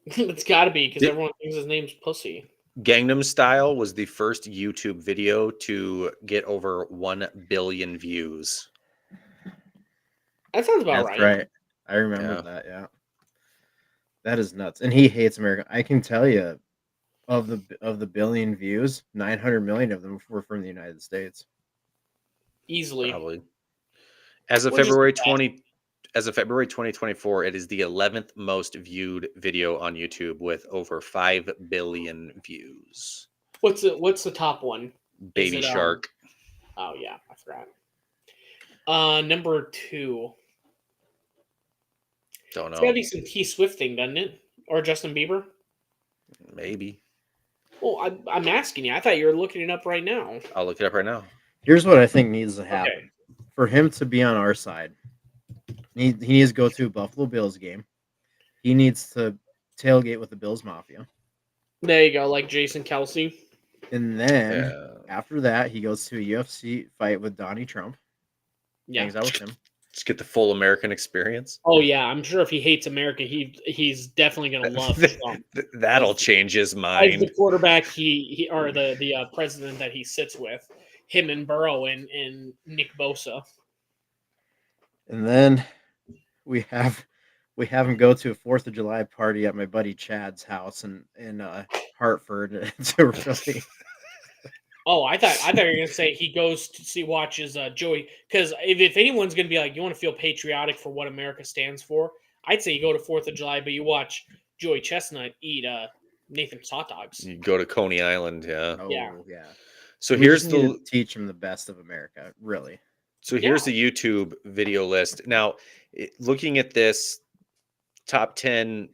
It's got to be because Did- everyone thinks his name's Pussy. Gangnam Style was the first YouTube video to get over 1 billion views. That sounds about That's right. right. I remember Yeah. that. Yeah, that is nuts. And he hates America. I can tell you, of the billion views, 900 million of them were from the United States. Easily. Probably. As of We're just February bad. 2024, it is the 11th most viewed video on YouTube with over 5 billion views. What's the top one? Baby it, Shark. Oh yeah, I forgot. Number 2. Don't It's gotta know. be some T Swift thing, doesn't it? Or Justin Bieber? Maybe. Oh, I'm asking you. I thought you were looking it up right now. I'll look it up right now. Here's what I think needs to happen. Okay. For him to be on our side, he needs to go to a Buffalo Bills game. He needs to tailgate with the Bills Mafia. There you go, like Jason Kelsey. And then Yeah. after that, he goes to a UFC fight with Donnie Trump. Yeah. Hangs out with him. Just get the full American experience. Oh yeah, I'm sure if he hates America, he's definitely gonna love Trump. That'll change his As mind. the quarterback, he or the president that he sits with, him and Burrow and Nick Bosa. And then we have him go to a 4th of July party at my buddy Chad's house in Hartford to really. Oh, I thought you were gonna say he goes to watches Joey, because if anyone's gonna be like, you want to feel patriotic for what America stands for, I'd say you go to 4th of July, but you watch Joey Chestnut eat Nathan's hot dogs. You go to Coney Island, yeah. Oh Yeah. yeah. So We here's just need the to teach him the best of America, really. here's the YouTube video list. Now, looking at this, top 10,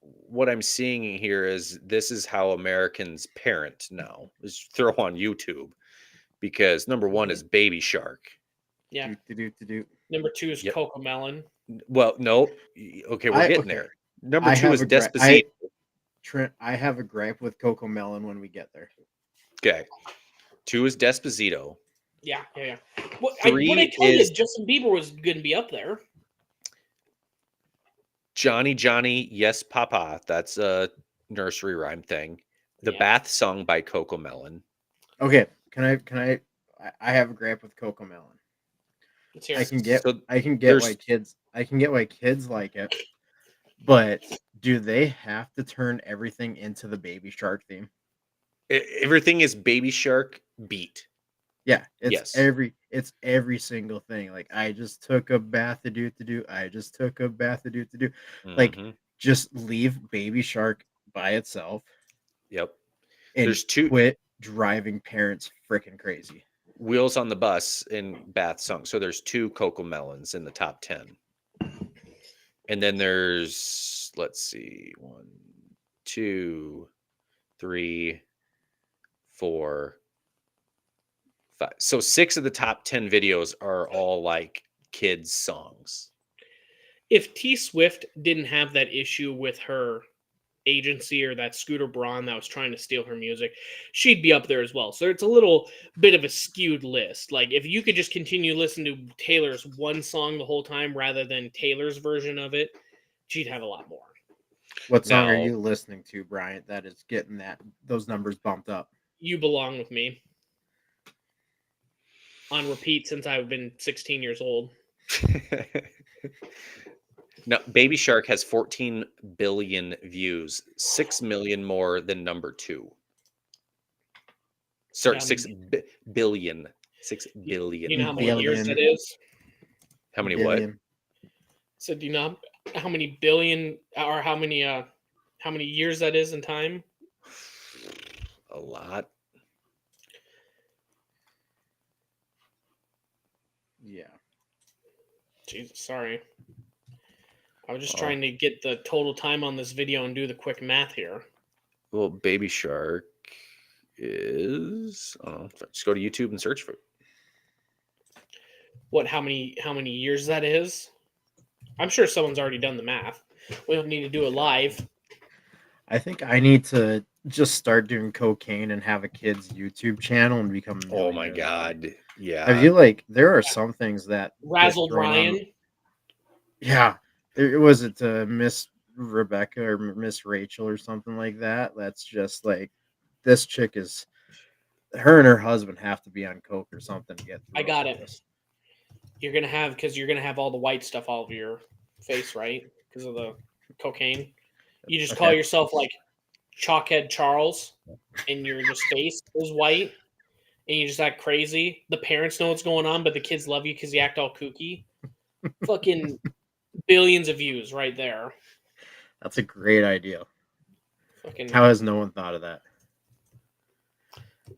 what I'm seeing here is this is how Americans parent now. Is throw on YouTube because number one is Baby Shark. Yeah. Do. Number 2 is Yep. Coco Melon. Well, no. Okay, we're getting there. Number 2 is Despacito. Trent, I have a gripe with Coco Melon when we get there. Okay. 2 is Despacito. Yeah. What I 3 told you, is Justin Bieber was going to be up there. Johnny, Yes Papa. That's a nursery rhyme thing. The Yeah. Bath Song by Coco Melon. Okay, I have a gripe with Coco Melon. Let's hear I it. can get there's- why kids like it, but do they have to turn everything into the Baby Shark theme? Everything is Baby Shark beat. Yeah, Yes. it's every single thing. Like I just took a bath to do. I just took a bath to do. Like Mhm. just leave Baby Shark by itself Yep. and There's 2 quit driving parents freaking crazy. Wheels on the Bus in Bath Song. So there's 2 Coco Melons in the top 10. And then there's, let's see, 1, 2, 3, 4, 5. So 6 of the top 10 videos are all like kids' songs. If T Swift didn't have that issue with her agency or that Scooter Braun that was trying to steal her music, she'd be up there as well. So it's a little bit of a skewed list. Like if you could just continue listening to Taylor's one song the whole time rather than Taylor's version of it, she'd have a lot more. What song are Now- you listening to, Bryant, that is getting those numbers bumped up? You Belong with Me on repeat since I've been 16 years old. No, Baby Shark has 14 billion views, 6 million more than number 2. Sorry, Yeah, 6 billion. 6 billion. You know how many years Billion. that is? How many Billion. So do you know how many billion or how many years that is in time? what? A lot. Yeah. Jesus, sorry. I was just Oh. trying to get the total time on this video and do the quick math here. Well, Baby Shark is. Just go to YouTube and search for it. What? How many years that is? I'm sure someone's already done the math. We don't need to do it live. I think I need to just start doing cocaine and have a kid's YouTube channel and become a Oh my millionaire that way. God. Yeah. I feel like there are some things that get Razzled thrown on- Ryan. Yeah, was it Miss Rebecca or Miss Rachel or something like that? That's just like this chick is. Her and her husband have to be on coke or something to get through. I got all it. this. You're gonna have all the white stuff all over your face, right? Because of the cocaine. You just call Okay. yourself like Chalkhead Charles, and your just face is white, and you just act crazy. The parents know what's going on, but the kids love you because you act all kooky. Fucking billions of views right there. That's a great idea. Fucking How has no one thought of that?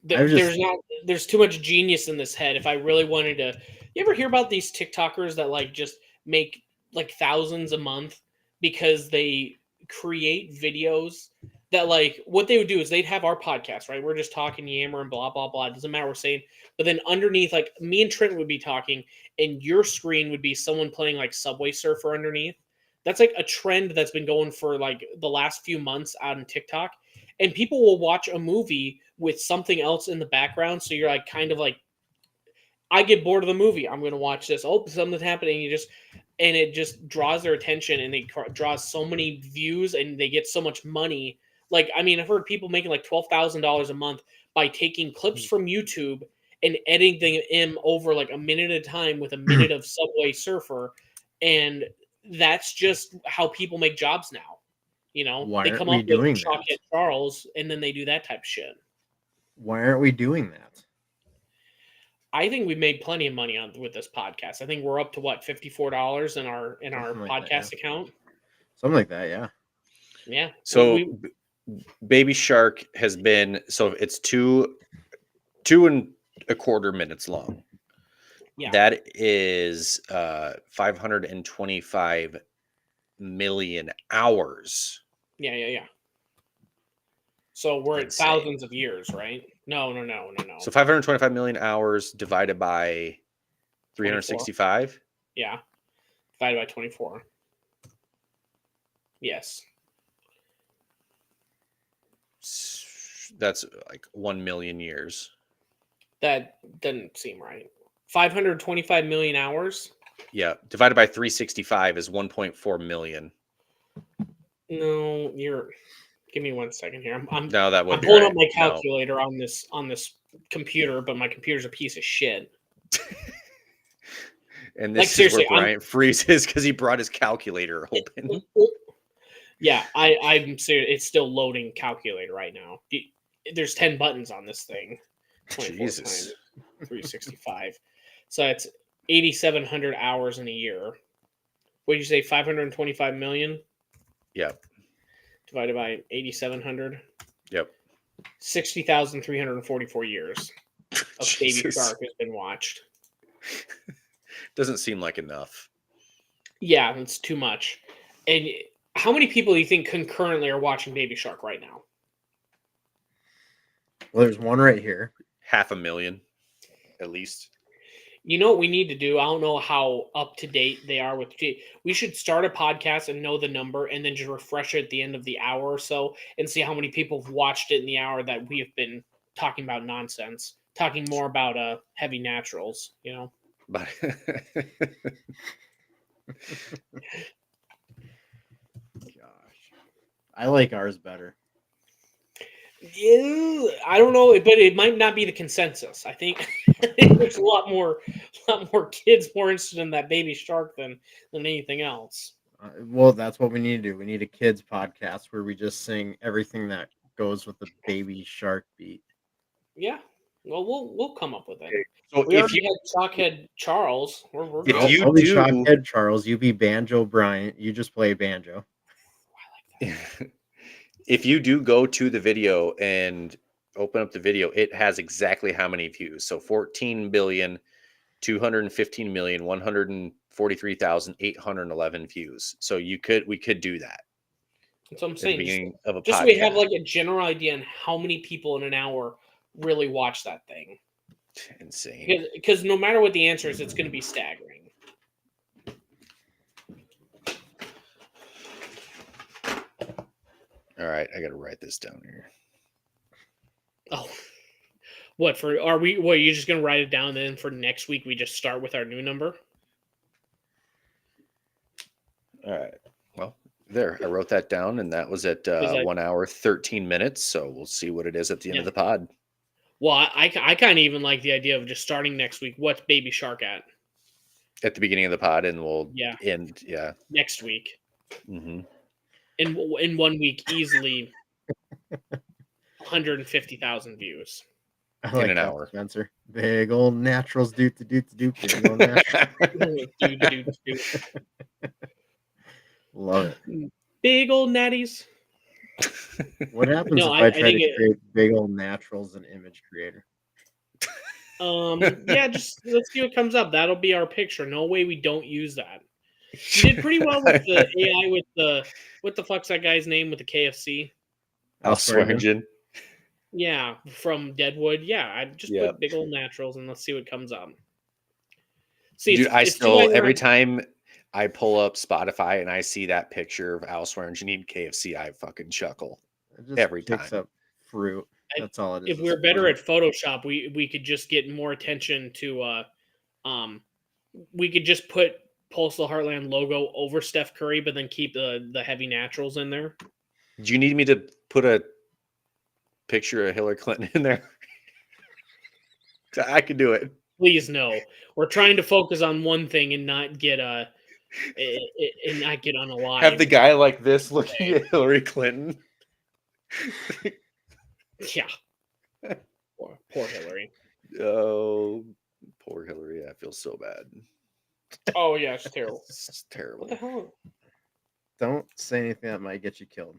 there's too much genius in this head. If I really wanted to, you ever hear about these TikTokers that like just make like thousands a month because they create videos that like what they would do is they'd have our podcast, right? We're just talking yammer and blah blah blah. It doesn't matter what we're saying, but then underneath, like me and Trent would be talking, and your screen would be someone playing like Subway Surfer underneath. That's like a trend that's been going for like the last few months on TikTok. And people will watch a movie with something else in the background. So you're like, kind of like, I get bored of the movie. I'm going to watch this. Oh, something's happening. And it just draws their attention and it draws so many views and they get so much money. Like, I mean, I've heard people making like $12,000 a month by taking clips from YouTube and editing them over like a minute at a time with a minute of Subway Surfer. And that's just how people make jobs now. You know, Why they aren't come we up with doing Chalkhead that? Charles, and then they do that type of shit. Why aren't we doing that? I think we made plenty of money with this podcast. I think we're up to what, $54 in our Something like podcast that, account. Something like that, yeah. Yeah. So Baby Shark has been it's 2.25 minutes long. Yeah. That is 525 million hours. Yeah. So we're Insane. at thousands of years, right? No. So 525 million hours divided by 365. Yeah. Divided by 24. Yes. That's like 1 million years. That doesn't seem right. 525 million hours? Yeah, divided by 365 is 1.4 million. No, give me 1 second here. I'm No, that would be pulling right. up my No. calculator on this computer, but my computer's a piece of shit. And Like, this is seriously, where Bryant freezes because he brought his calculator open. Yeah, I'm serious. It's still loading calculator right now. There's 10 buttons on this thing. 24 Jesus. times 365. So it's 8,700 hours in a year. What did you say? 525 million Yep. divided by 8,700. Yep. 60,344 years of Baby Jesus. Shark has been watched. Doesn't seem like enough. Yeah, it's too much. And how many people do you think concurrently are watching Baby Shark right now? Well, there's one right here. 500,000 at least. You know what we need to do? I don't know how up to date they are with. We should start a podcast and know the number, and then just refresh it at the end of the hour or so, and see how many people have watched it in the hour that we have been talking about nonsense, talking more about heavy naturals. You know, But Gosh, I like ours better. yeah, I don't know, but it might not be the consensus. I think there's a lot more kids more interested in that Baby Shark than anything else. Well, that's what we need to do. We need a kids podcast where we just sing everything that goes with the Baby Shark beat. Yeah, well, we'll come up with it. so We if already you had Chalkhead Charles. We're If good. you I'll be do- Chalkhead Charles. You be Banjo Bryant. You just play banjo. if you do go to the video and open up the video, it has exactly how many views. So 14,215,143,811 views. So we could do that That's what I'm at the saying. beginning of a Just so podcast. we have like a general idea on how many people in an hour really watch that thing. Insane. Because no matter what the answer is, it's going to be staggering. All right, I got to write this down here. Oh, what are we? What, you're just going to write it down? Then for next week, we just start with our new number. All right. Well, there, I wrote that down, and that was at 1 hour 13 minutes. So we'll see what it is at the end of the pod. Well, I kind of even like the idea of just starting next week. What's Baby Shark at? At the beginning of the pod, and we'll end. Yeah. Next week. Mm-hmm. In 1 week, easily 150,000 views. I like in an that, hour. Spencer. Big old naturals, doot to doot to doot. Big old naturals. Love it. Big old natties. What happens No, if I I try think to create big old naturals in Image Creator? Yeah, just let's see what comes up. That'll be our picture. No way we don't use that. You did pretty well with the AI with the what the fuck's that guy's name with the KFC? I'll swear. Yeah, from Deadwood. Yeah, I just Yep. put big old naturals and let's see what comes up. See, Dude, it's still every time I pull up Spotify and I see that picture of Al swearing Janine KFC, I fucking chuckle every time. Up fruit. That's all it is. If we're better at Photoshop, we could just get more attention to we could just put Postal Heartland logo over Steph Curry, but then keep the heavy naturals in there. Do you need me to put a picture of Hillary Clinton in there? I could do it. Please no. We're trying to focus on one thing and not get unalive. Have the guy like this looking at Hillary Clinton. Yeah. Poor Hillary. Oh, poor Hillary. I feel so bad. Oh yeah, it's terrible. It's terrible. What the hell? Don't say anything that might get you killed.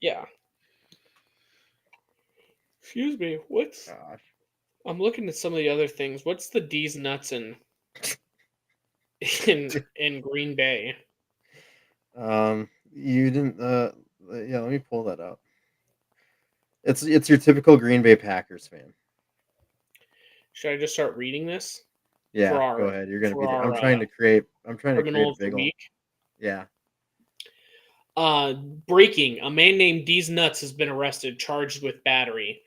Yeah. Excuse me. What's? Gosh. I'm looking at some of the other things. What's the D's nuts in Green Bay? You didn't. Yeah, let me pull that up. It's your typical Green Bay Packers fan. Should I just start reading this Yeah, for go our ahead. You're gonna for be there. our I'm trying to create criminal a of the big old. week? Yeah. Breaking. A man named D's Nuts has been arrested, charged with battery.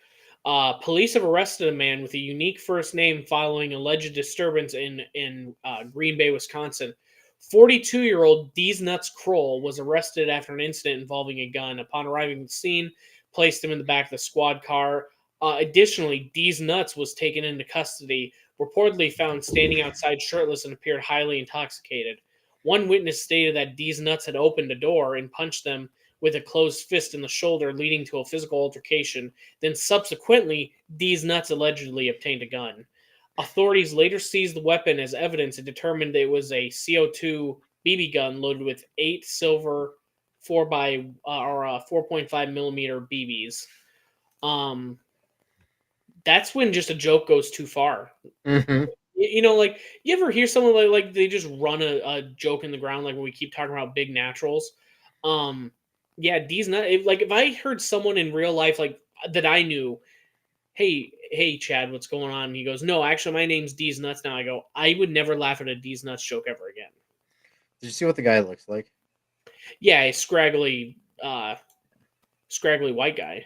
Police have arrested a man with a unique first name following alleged disturbance in Green Bay, Wisconsin. 42-year-old D's Nuts Kroll was arrested after an incident involving a gun. Upon arriving at the scene, placed him in the back of the squad car. Additionally, D's Nuts was taken into custody, reportedly found standing outside shirtless and appeared highly intoxicated. One witness stated that D's Nuts had opened a door and punched them with a closed fist in the shoulder, leading to a physical altercation. Then subsequently, D's Nuts allegedly obtained a gun. Authorities later seized the weapon as evidence and determined it was a CO2 BB gun loaded with 8 silver 4.5 millimeter BBs. That's when just a joke goes too far. Mm-hmm. Like you ever hear someone like they just run a joke in the ground, like when we keep talking about big naturals. Yeah, D's not if I heard someone in real life like that I knew, hey Chad, what's going on? And he goes, no, actually my name's D's Nuts now. I go, I would never laugh at a D's Nuts joke ever again. Did you see what the guy looks like? Yeah, a scraggly white guy.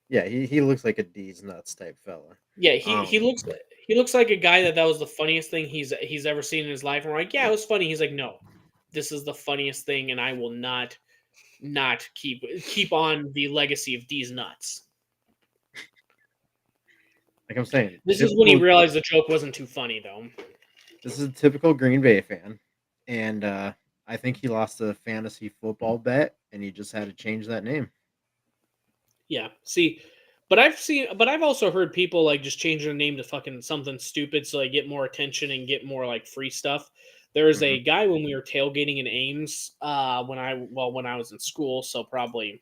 Yeah, he looks like a D's nuts type fella. Yeah, he looks like a guy that was the funniest thing he's ever seen in his life. And we're like, yeah, it was funny. He's like, no, this is the funniest thing, and I will not keep on the legacy of D's Nuts. Like I'm saying, This is when he realized the joke wasn't too funny, though. This is a typical Green Bay fan, and I think he lost a fantasy football bet, and he just had to change that name. Yeah, see, but I've also heard people like just change their name to fucking something stupid so they get more attention and get more like free stuff. There's a guy when we were tailgating in Ames, when I was in school, so probably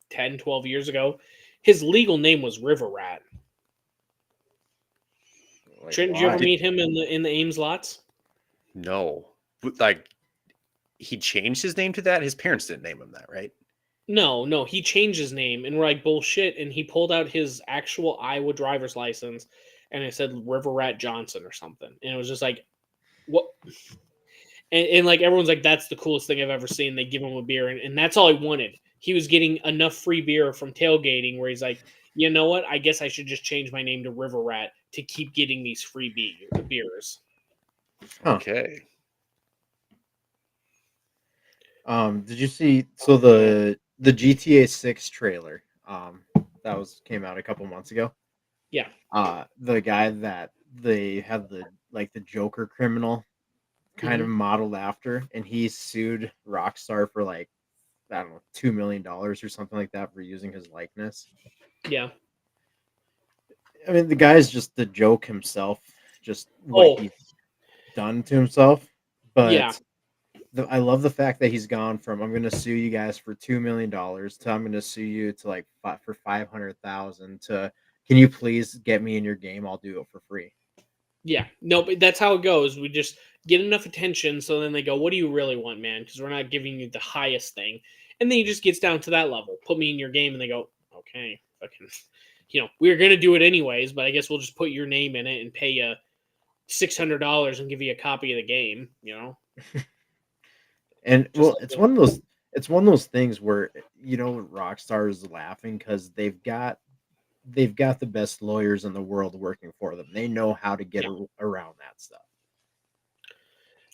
10, 12 years ago. His legal name was River Rat. Like, Trent, did you ever meet him in the Ames lots? No. Like, he changed his name to that? His parents didn't name him that, right? No, he changed his name, and we're like, bullshit, and he pulled out his actual Iowa driver's license, and it said River Rat Johnson or something, and it was just like, what? And like everyone's like, that's the coolest thing I've ever seen. They give him a beer, and that's all he wanted. He was getting enough free beer from tailgating where he's like, you know what? I guess I should just change my name to River Rat to keep getting these free beers. Okay. Did you see the GTA 6 trailer? That came out a couple months ago. Yeah. The guy that they had the Joker criminal kind of modeled after, and he sued Rockstar for like, I don't know, $2 million or something like that for using his likeness. Yeah. I mean, the guy's just the joke himself, just what he's done to himself. But yeah. I love the fact that he's gone from I'm going to sue you guys for $2 million to I'm going to sue you to like for 500,000 to can you please get me in your game? I'll do it for free. Yeah, no, but that's how it goes. We just get enough attention, so then they go, "What do you really want, man?" Because we're not giving you the highest thing, and then he just gets down to that level. Put me in your game, and they go, "Okay, fucking, we're gonna do it anyways, but I guess we'll just put your name in it and pay you $600 and give you a copy of the game." And Just well, it's one of those things where Rockstar is laughing because they've got the best lawyers in the world working for them. They know how to get around that stuff.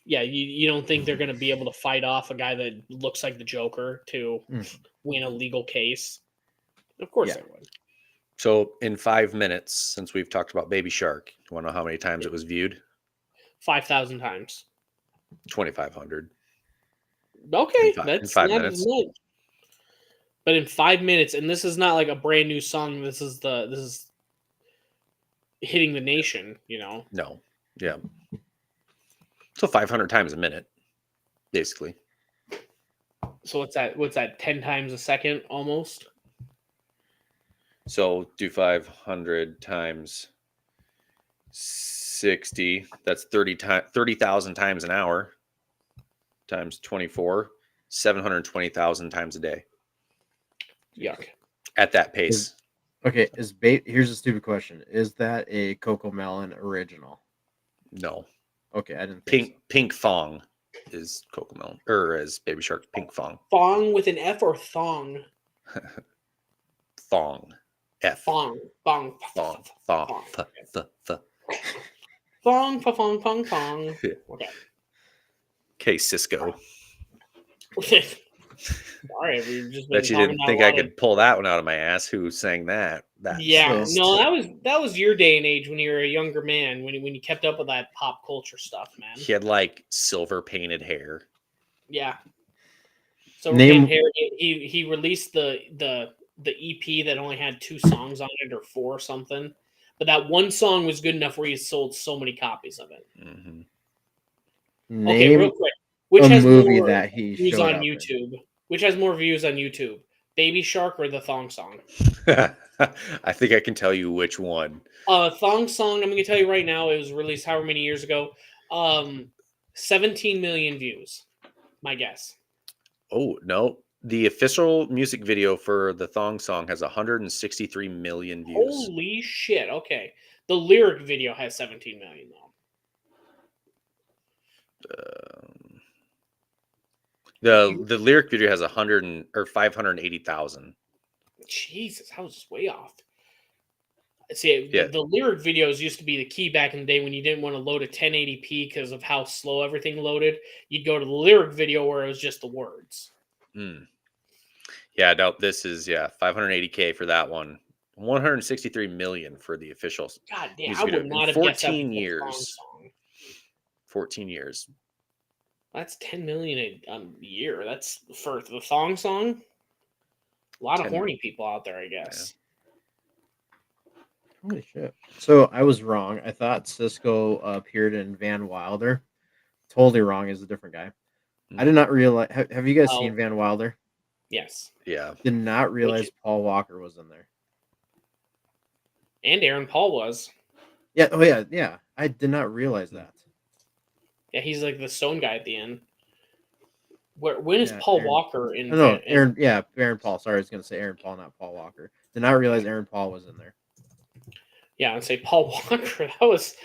Yeah, you don't think they're going to be able to fight off a guy that looks like the Joker to win a legal case? Of course they would. So in 5 minutes, since we've talked about Baby Shark, you want to know how many times it was viewed? 5,000 times. 2,500. Okay, that's not as much. But in 5 minutes, and this is not like a brand new song. This is hitting the nation. No, yeah. So 500 times a minute, basically. So what's that? 10 times a second, almost. So do 500 times 60. That's 30,000 times an hour. Times 24. 720,000 times a day Yuck. at that pace. Okay, here's a stupid question. Is that a Coco Melon original? No. Okay, I didn't think Pink Fong is Cocomelon, or is Baby Shark Pink Fong? Fong with an F or thong? Thong. F. Fong. Fong. Thong. Fong. Thong. Fong. Fong. Okay. Okay, Cisco. Sorry, we've just been Bet you talking didn't about think a I lot could pull that one out of my ass. Who sang that? Yeah, So- no, that was your day and age when you were a younger man, when you kept up with that pop culture stuff, man. He had like silver painted hair. Yeah. So Name- he released the EP that only had 2 songs on it or 4 or something, but that one song was good enough where he sold so many copies of it. Mm-hmm. Okay, Name real quick, which a has movie more that he views showed on up in. YouTube? Which has more views on YouTube, Baby Shark or the Thong Song? I think I can tell you which one. Thong Song, I'm going to tell you right now, it was released however many years ago. 17 million views, my guess. Oh, no. The official music video for the Thong Song has 163 million views. Holy shit, okay. The lyric video has 17 million, though. The lyric video has 580,000. Jesus, I was just way off. See, Yeah. the lyric videos used to be the key back in the day when you didn't want to load a 1080p because of how slow everything loaded. You'd go to the lyric video where it was just the words. Yeah, no, this is 580K for that one. 163 million for the official. God damn, music I video. would In not have guessed that 14 with the years. Thong Song. 14 years. That's 10 million a year. That's for the Thong Song. A lot of 10 horny people out there, I guess. Holy shit. So I was wrong. I thought Cisco appeared in Van Wilder. Totally wrong. Is a different guy. I did not realize. Have you guys seen Van Wilder? Yes. Yeah. Did not realize Paul Walker was in there. And Aaron Paul was. Yeah. Oh yeah. Yeah. I did not realize that. Yeah, he's like the stone guy at the end. When is Yeah, Paul Aaron- Walker in? No, Aaron. Yeah, Aaron Paul. Sorry, I was going to say Aaron Paul, not Paul Walker. Did not realize Aaron Paul was in there. Yeah, I'd say Paul Walker. I was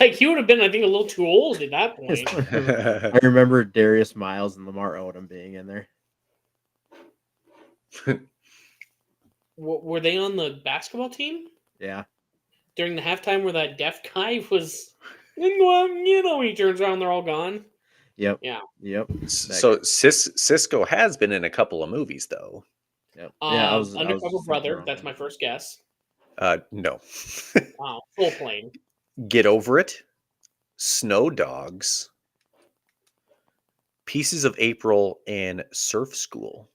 like, he would have been, I think, a little too old at that point. I remember Darius Miles and Lamar Odom being in there. Were they on the basketball team Yeah. during the halftime where that deaf guy was? When he turns around, they're all gone. Yep. Yeah. Yep. So Cisco has been in a couple of movies, though. Yep. Yeah. I was Undercover just Brother. wrong. That's my first guess. No. Wow. Full plane. Get Over It. Snow Dogs. Pieces of April and Surf School.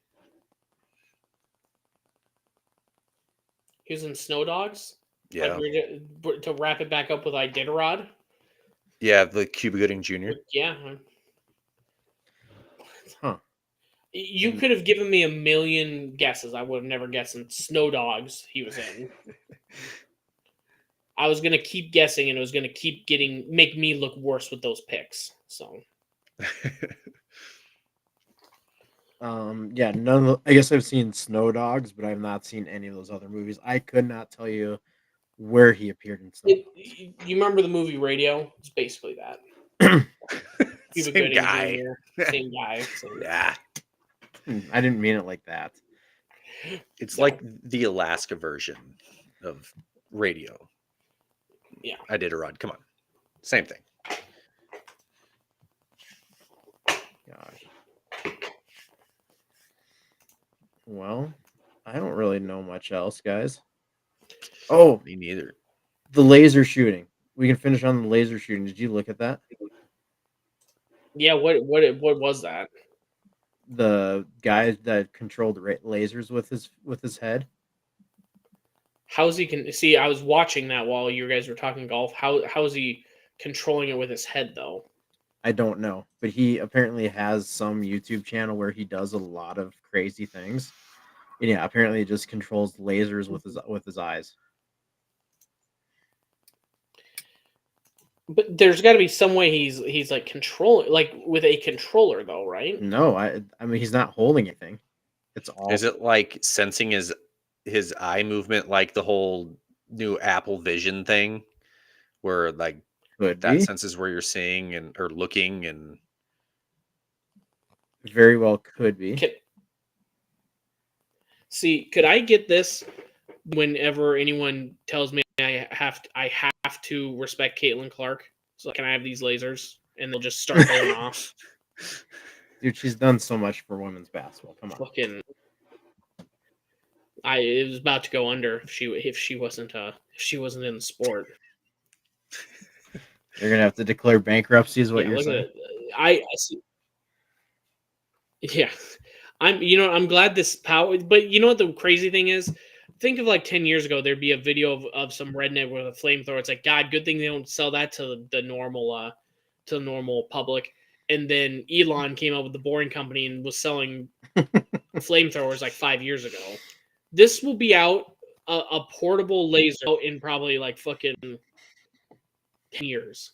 He was in Snow Dogs. Yeah. Like, to wrap it back up with Iditarod. Yeah, the Cuba Gooding Jr. Yeah. Huh. You could have given me a million guesses. I would have never guessed in Snow Dogs he was in. I was gonna keep guessing, and it was gonna keep make me look worse with those picks. So Yeah, none of I guess I've seen Snow Dogs, but I've not seen any of those other movies. I could not tell you where he appeared in Snow Dogs. You remember the movie Radio? It's basically that. Cuba Same Gooding guy. Jr., same guy. Yeah. I didn't mean it like that. It's No. like the Alaska version of Radio. Yeah. Iditarod. Come on. Same thing. Gosh. Well, I don't really know much else, guys. Oh, Me neither. the laser shooting. We can finish on the laser shooting. Did you look at that? Yeah. What was that? The guy that controlled lasers with his head. How's he can see? I was watching that while you guys were talking golf. How is he controlling it with his head though? I don't know, but he apparently has some YouTube channel where he does a lot of crazy things. And yeah, apparently he just controls lasers with his eyes. But there's got to be some way he's like controlling, like with a controller though, right? No, I mean he's not holding anything. It's all Is it like sensing his eye movement, like the whole new Apple Vision thing, where like could that be. senses where you're seeing and or looking and Very well could be. See, could I get this whenever anyone tells me I have to respect Caitlin Clark? So can I have these lasers and they'll just start going off? Dude, she's done so much for women's basketball. Come on. Fucking, it was about to go under if she wasn't in the sport. You're gonna have to declare bankruptcy, is what you're Look saying. at it. I see. Yeah, I'm glad this power. But you know what the crazy thing is? Think of like 10 years ago, there'd be a video of some redneck with a flamethrower. It's like, God, good thing they don't sell that to the normal public. And then Elon came up with the Boring Company and was selling flamethrowers like 5 years ago. This will be out a portable laser out in probably like fucking 10 years,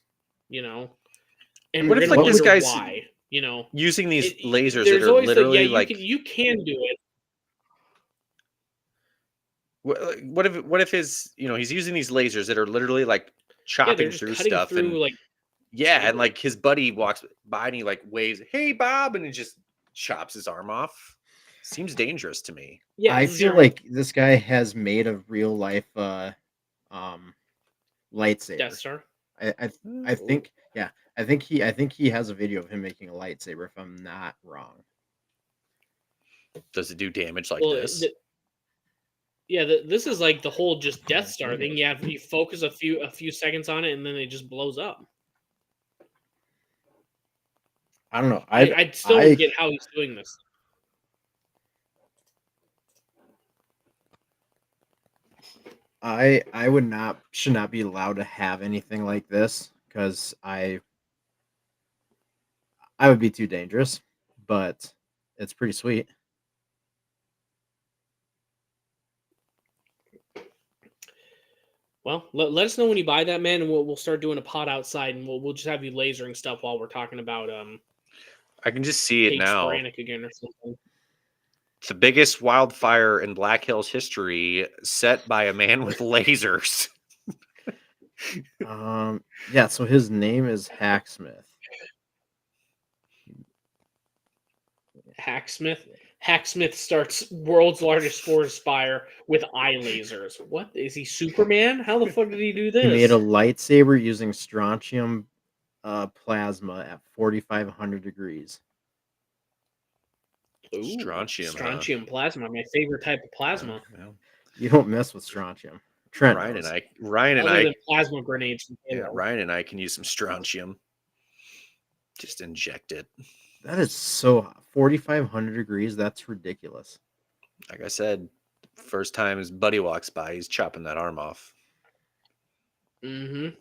you know. And what we're if gonna like this wonder guy's why, you know. using these lasers that There's are always literally you like can do it. what if his he's using these lasers that are literally like Yeah, they're chopping just through cutting stuff through and like yeah, and steel. like his buddy walks by and he like waves, "Hey Bob," and he just chops his arm off. Seems dangerous to me. Yeah, I feel like this guy has made a real life lightsaber. Death Star. I think I think he has a video of him making a lightsaber, if I'm not wrong. Does it do damage like Well, this? this is like the whole just Death Star thing. Yeah, you focus a few seconds on it and then it just blows up. I don't know. I still don't get how he's doing this. I should not be allowed to have anything like this because I would be too dangerous, but it's pretty sweet. Well, let us know when you buy that, man, and we'll start doing a pod outside, and we'll just have you lasering stuff while we're talking about I can just see it Kate now. Sporanic again or something. It's the biggest wildfire in Black Hills history, set by a man with lasers. Yeah. So his name is Hacksmith. Hacksmith starts world's largest forest fire with eye lasers. What is he, Superman? How the fuck did he do this? He made a lightsaber using strontium plasma at 4,500 degrees. Ooh, Strontium plasma, my favorite type of plasma. Well, You don't mess with strontium. Trent Ryan knows. and I than plasma grenades. Ryan and I can use some strontium. Just inject it. That is so hot. 4,500 degrees. That's ridiculous. Like I said, first time his buddy walks by, he's chopping that arm off. Mm-hmm.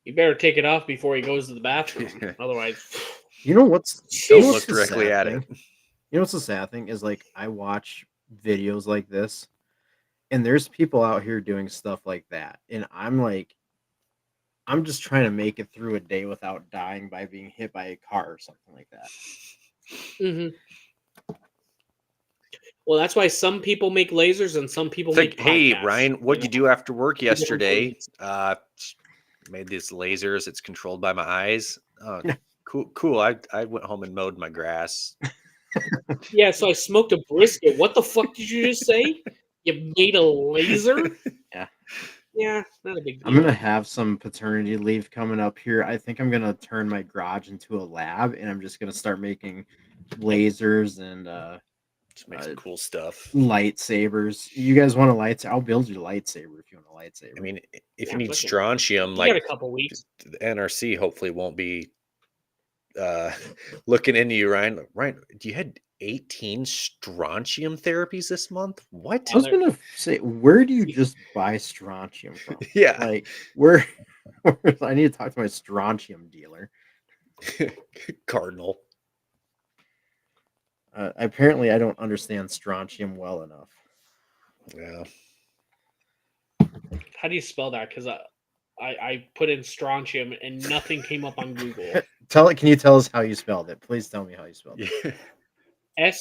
You better take it off before he goes to the bathroom. Otherwise, you know what's don't look directly at it. You know what's the sad thing is, like, I watch videos like this, and there's people out here doing stuff like that, and I'm like, I'm just trying to make it through a day without dying by being hit by a car or something like that. Mm-hmm. Well, that's why some people make lasers and some people make podcasts. Hey, Ryan, what'd you do after work yesterday? Made these lasers. It's controlled by my eyes. Oh, cool. I went home and mowed my grass. Yeah, so I smoked a brisket. What the fuck did you just say? You made a laser? Yeah, not a big deal. I'm gonna have some paternity leave coming up here. I think I'm gonna turn my garage into a lab, and I'm just gonna start making lasers and just make some cool stuff. Lightsabers. You guys want a lightsaber? I'll build you a lightsaber if you want a lightsaber. I mean, if you need strontium, you like got a couple weeks, the NRC hopefully won't be looking into you, Ryan. Ryan, you had 18 strontium therapies this month. What? I was gonna say, where do you just buy strontium from? Yeah, like where I need to talk to my strontium dealer. Cardinal. Apparently, I don't understand strontium well enough. Yeah. How do you spell that? Because I put in strontium and nothing came up on Google. Can you tell us how you spelled it? Please tell me how you spelled it. Yeah.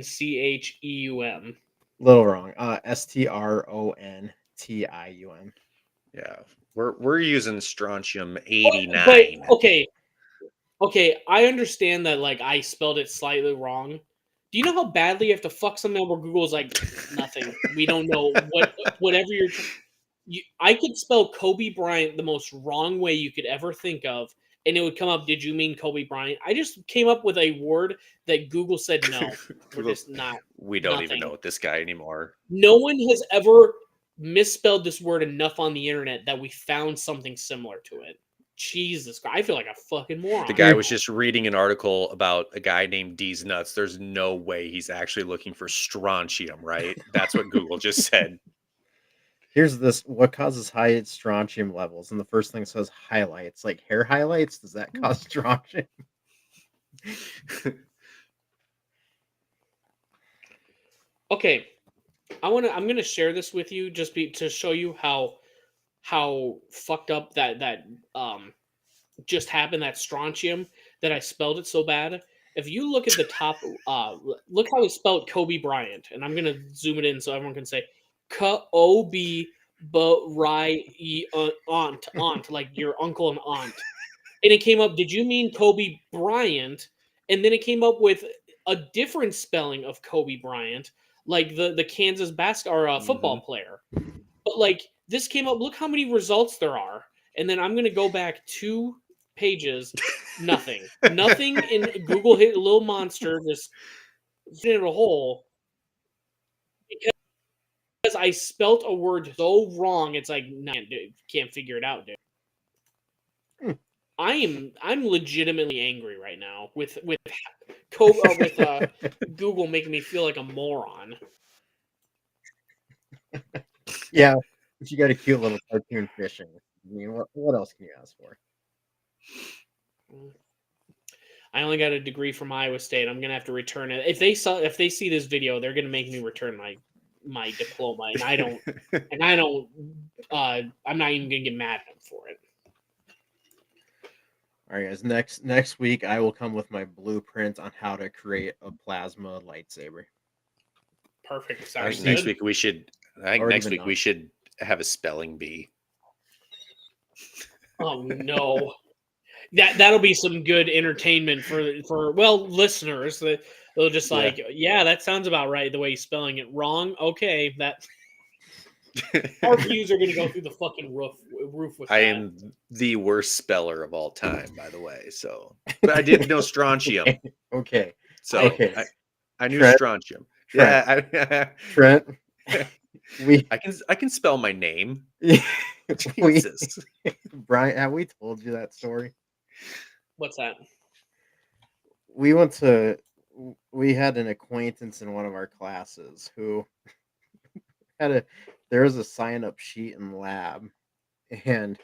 Strauncheum. Little wrong. Strontium. Yeah. We're using strontium But 89. okay, I understand that like I spelled it slightly wrong. Do you know how badly you have to fuck something up where Google's like nothing? We don't know whatever I could spell Kobe Bryant the most wrong way you could ever think of, and it would come up. Did you mean Kobe Bryant? I just came up with a word that Google said no. We're just not. We don't even nothing. know this guy anymore. No one has ever misspelled this word enough on the internet that we found something similar to it. Jesus Christ, I feel like a fucking moron. The guy was just reading an article about a guy named D's Nuts. There's no way he's actually looking for strontium, right? That's what Google just said. Here's this. What causes high strontium levels? And the first thing says highlights, like hair highlights. Does that cause strontium? Okay, I'm gonna share this with you just to show you how fucked up that just happened, that strontium, that I spelled it so bad. If you look at the top, look how he spelled Kobe Bryant, and I'm gonna zoom it in so everyone can say Kobe aunt, like your uncle and aunt. And it came up, did you mean Kobe Bryant? And then it came up with a different spelling of Kobe Bryant, like the Kansas football player. But like this came up, look how many results there are. And then I'm gonna go back 2 pages, nothing. Nothing in Google hit a little monster, just hit a hole. Because I spelt a word so wrong, it's like, nah, dude, can't figure it out, dude. I'm legitimately angry right now with Google making me feel like a moron. Yeah, but you got a cute little cartoon fishing. I mean, what else can you ask for? I only got a degree from Iowa State. I'm gonna have to return it. If they see this video, they're gonna make me return my diploma, and I don't. I'm not even gonna get mad at them for it. All right, guys. Next week, I will come with my blueprint on how to create a plasma lightsaber. Perfect. I think Sounds next good. week we should. I think Already next been week done. we should have a spelling bee. Oh no. That'll be some good entertainment for listeners. They'll just like, yeah, that sounds about right. The way he's spelling it wrong. Okay, that our views are gonna go through the fucking roof with I that. am the worst speller of all time, by the way. So, but I did know strontium. Okay. So Okay. I knew Trent. strontium. Trent. Yeah, Trent. I can spell my name. we Jesus. Brian, have we told you that story? What's that? We had an acquaintance in one of our classes who there was a sign-up sheet in lab, and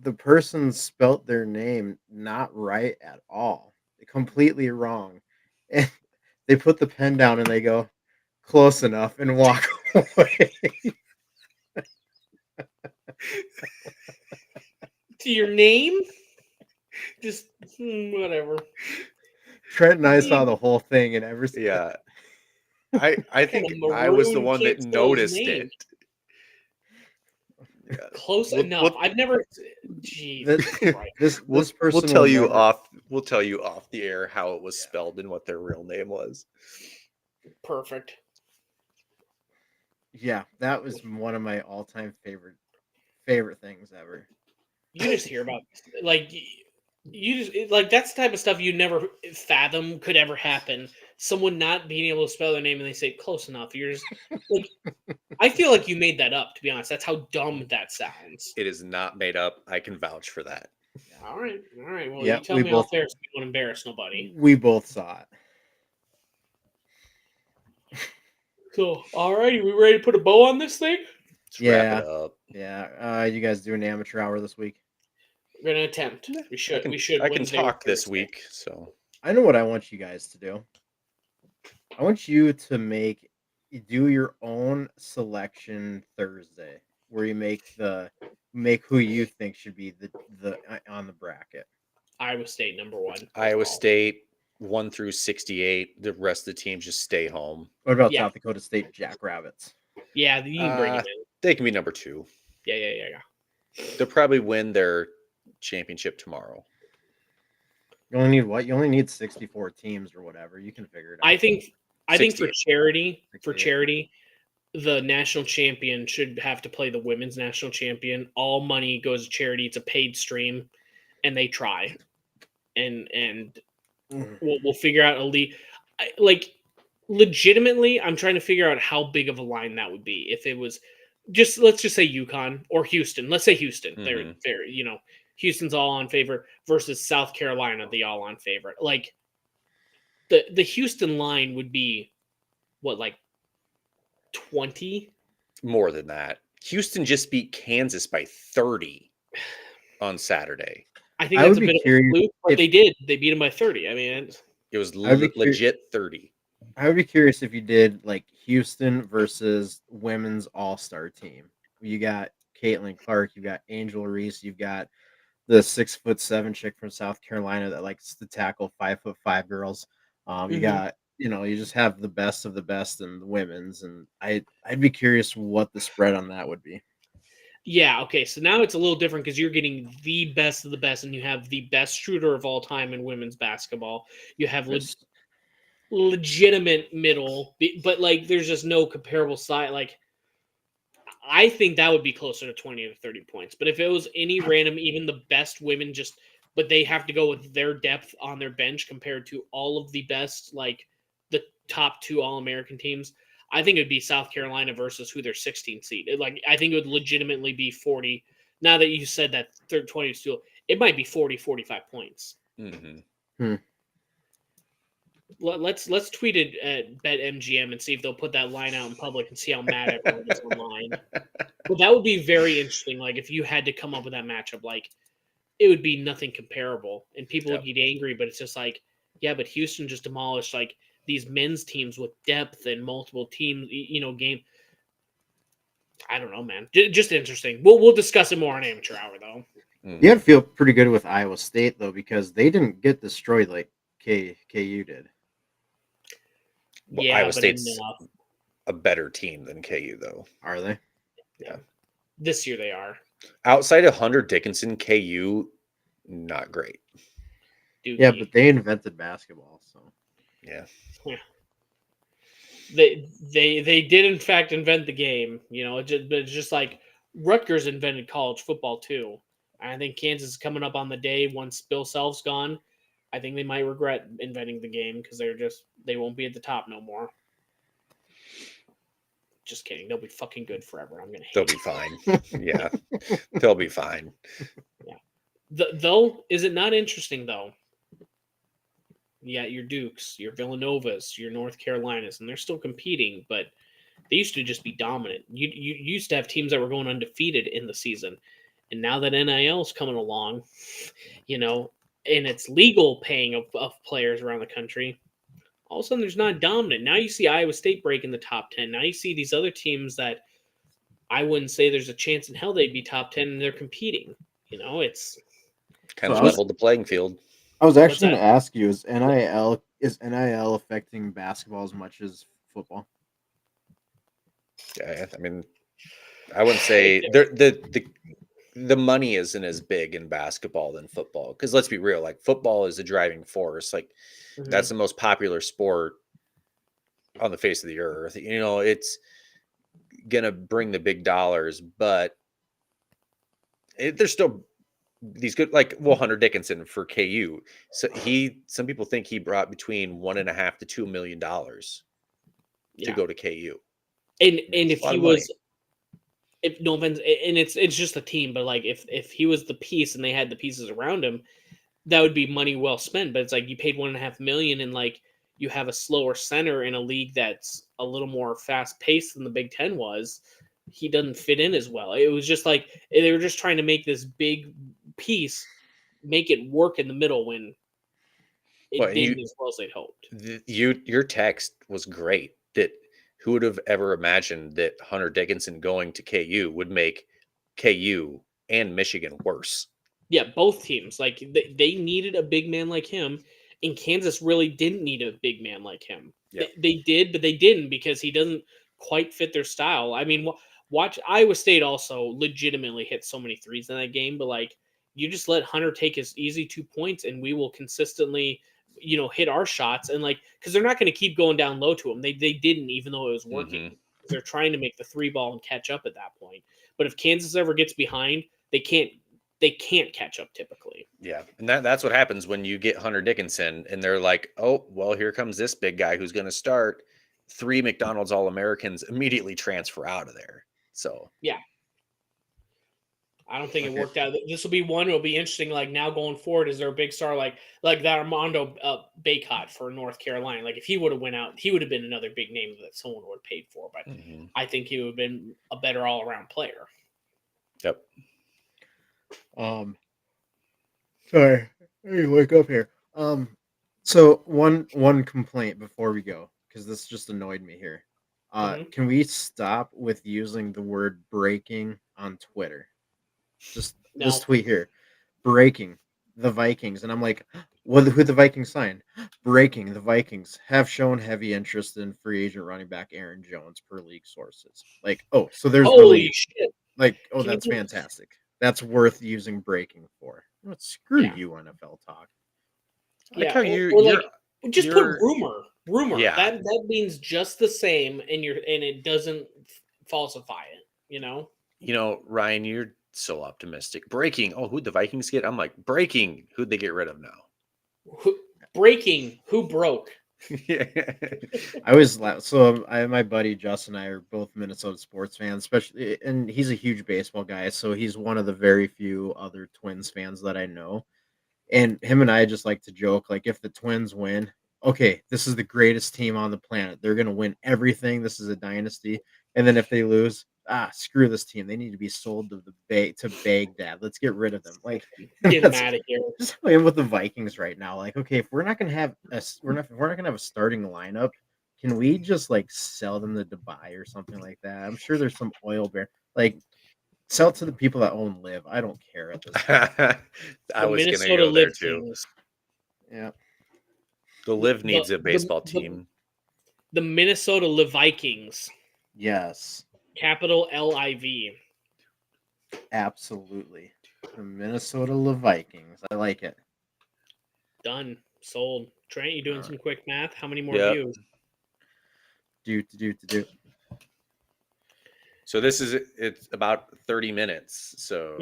the person spelt their name not right at all, completely wrong. And they put the pen down and they go, close enough, and walk away. To your name? Just whatever. Trent and I saw the whole thing, and Yeah. I think Kinda I was the maroon, one that can't spell his noticed name. it. Yeah. Close We'll- enough. we'll- I've never. Jesus Christ. this person We'll tell you never, off. We'll tell you off the air how it was spelled and what their real name was. Perfect. Yeah, that was one of my all-time favorite things ever. You just hear about like you just like that's the type of stuff you never fathom could ever happen. Someone not being able to spell their name and they say close enough. You're just like, I feel like you made that up. To be honest, that's how dumb that sounds. It is not made up. I can vouch for that. All right. Well, Yeah, you tell we me both- off there so you won't embarrass nobody. We both saw it. So, all righty, we ready to put a bow on this thing? Let's wrap it up. Yeah. You guys do an amateur hour this week? We're gonna attempt. We should. I can Wednesday, talk this Thursday. week. So I know what I want you guys to do. I want you to do your own selection Thursday. where you make who you think should be the on the bracket. Iowa State #1. Iowa overall. State 1 through 68. The rest of the teams just stay home. What about Yeah. South Dakota State Jackrabbits? Yeah, you can bring them in. They can be number 2. Yeah. They'll probably win their championship tomorrow. You only need what? You only need 64 teams or whatever. You can figure it out. I think for 68. charity, the national champion should have to play the women's national champion. All money goes to charity. It's a paid stream, and they try, and we'll figure out a league. Like legitimately, I'm trying to figure out how big of a line that would be if it was just let's just say UConn or Houston. Let's say Houston. Mhm. They're Houston's all on favorite versus South Carolina, the all on favorite. Like the Houston line would be what, like 20? More than that. Houston just beat Kansas by 30 on Saturday. I think I that's would a be bit of a curious fluke, but if- they did. They beat them by 30. I mean, It was I'd be legit 30. I would be curious if you did like Houston versus women's all-star team. You got Caitlin Clark, you got Angel Reese, you've got the 6'7" chick from South Carolina that likes to tackle 5'5" girls. You Mhm. got you just have the best of the best in the women's, and I'd be curious what the spread on that would be. yeah, okay. So now it's a little different because you're getting the best of the best, and you have the best shooter of all time in women's basketball. You have Yes. legitimate middle, but like there's just no comparable side. Like I think that would be closer to 20 to 30 points. But if it was any random, even the best women, but they have to go with their depth on their bench compared to all of the best, like the top 2 All-American teams, I think it would be South Carolina versus who their 16th seed. Like I think it would legitimately be 40. Now that you said that 20 is still, it might be 40, 45 points. Mm-hmm. Let's tweet it at BetMGM and see if they'll put that line out in public and see how mad everyone is online. But that would be very interesting. Like if you had to come up with that matchup, like it would be nothing comparable, and people would get angry. But it's just like, yeah, but Houston just demolished like these men's teams with depth and multiple teams. Game. I don't know, man. Just interesting. We'll discuss it more on Amateur Hour though. Mm-hmm. You got to feel pretty good with Iowa State though, because they didn't get destroyed like KU did. Well, Yeah, Iowa but State's enough. a better team than KU, though. Are they? Yeah. This year they are. Outside of Hunter Dickinson, KU, not great. Yeah, but they invented basketball, so Yeah. They did in fact invent the game. It's just like Rutgers invented college football too. I think Kansas is coming up on the day once Bill Self's gone. I think they might regret inventing the game because they won't be at the top no more. Just kidding. They'll be fucking good forever. I'm gonna hate. They'll be fine. Yeah. They'll be fine. Yeah. Though, is it not interesting though? Yeah, your Dukes, your Villanovas, your North Carolinas, and they're still competing, but they used to just be dominant. You used to have teams that were going undefeated in the season, and now that NIL is coming along, and it's legal paying of players around the country, all of a sudden there's not dominant. Now you see Iowa State breaking the top 10. Now you see these other teams that I wouldn't say there's a chance in hell they'd be top 10, and they're competing. It's Kind of I was- leveled the playing field. I was actually What's going to ask you: is NIL affecting basketball as much as football? Yeah, I mean, I wouldn't say the money isn't as big in basketball than football. Because let's be real, like football is a driving force. Like that's the most popular sport on the face of the earth. It's gonna bring the big dollars, but there's still these good, like Hunter Dickinson for KU. So some people think he brought between $1.5 to $2 million to go to KU. And if he was, money. if no offense, and it's just a team, but like if he was the piece and they had the pieces around him, that would be money well spent. But it's like you paid $1.5 million, and like you have a slower center in a league that's a little more fast paced than the Big Ten was. He doesn't fit in as well. It was just like they were just trying to make this big piece, make it work in the middle when it didn't as well as they'd hoped. Your text was great that who would have ever imagined that Hunter Dickinson going to KU would make KU and Michigan worse? Yeah, both teams. Like they needed a big man like him, and Kansas really didn't need a big man like him. Yeah. They did, but they didn't because he doesn't quite fit their style. I mean, watch Iowa State also legitimately hit so many threes in that game, but like you just let Hunter take his easy 2 points, and we will consistently, hit our shots, and like because they're not going to keep going down low to him. They didn't, even though it was working. They're trying to make the 3 ball and catch up at that point. But if Kansas ever gets behind, they can't catch up typically. Yeah. And that's what happens when you get Hunter Dickinson and they're like, oh, well, here comes this big guy who's going to start. 3 McDonald's All-Americans immediately transfer out of there. So, yeah. I don't think it worked out. This will be one. It'll be interesting. Like now going forward, is there a big star like that Armando Bacot for North Carolina? Like if he would have went out, he would have been another big name that someone would have paid for. But I think he would have been a better all-around player. Yep. Sorry, let me wake up here. So one complaint before we go, because this just annoyed me here. Can we stop with using the word breaking on Twitter? Just this tweet here, breaking the Vikings, and I'm like, who the Vikings signed? Breaking the Vikings have shown heavy interest in free agent running back Aaron Jones per league sources. Like, oh, so there's Holy shit! Like, oh, that's fantastic. That's worth using breaking for. Oh, screw you, NFL talk. I like how just put rumor. Yeah. That means just the same, and it doesn't falsify it. Ryan, you're so optimistic. Breaking. Oh, who'd the Vikings get? I'm like, breaking. Who'd they get rid of now? Breaking. Who broke? Yeah. I always laugh. So my buddy Justin and I are both Minnesota sports fans, especially, and he's a huge baseball guy. So he's one of the very few other Twins fans that I know. And him and I just like to joke, like if the Twins win, okay, this is the greatest team on the planet. They're gonna win everything. This is a dynasty. And then if they lose, screw this team. They need to be sold to Baghdad. Let's get rid of them. Like get them out of here. Just how I am with the Vikings right now. Like, okay, if we're not gonna have we're not gonna have a starting lineup, can we just like sell them to Dubai or something like that? I'm sure there's some oil bear. Like, sell to the people that own Live. I don't care at this point. I was going to go there too. Yeah. The Live needs a baseball team. The Minnesota Live Vikings. Yes. Capital LIV. Absolutely. The Minnesota Live Vikings. I like it. Done. Sold. Trent, you doing some quick math? How many more views? Do. So it's about 30 minutes. So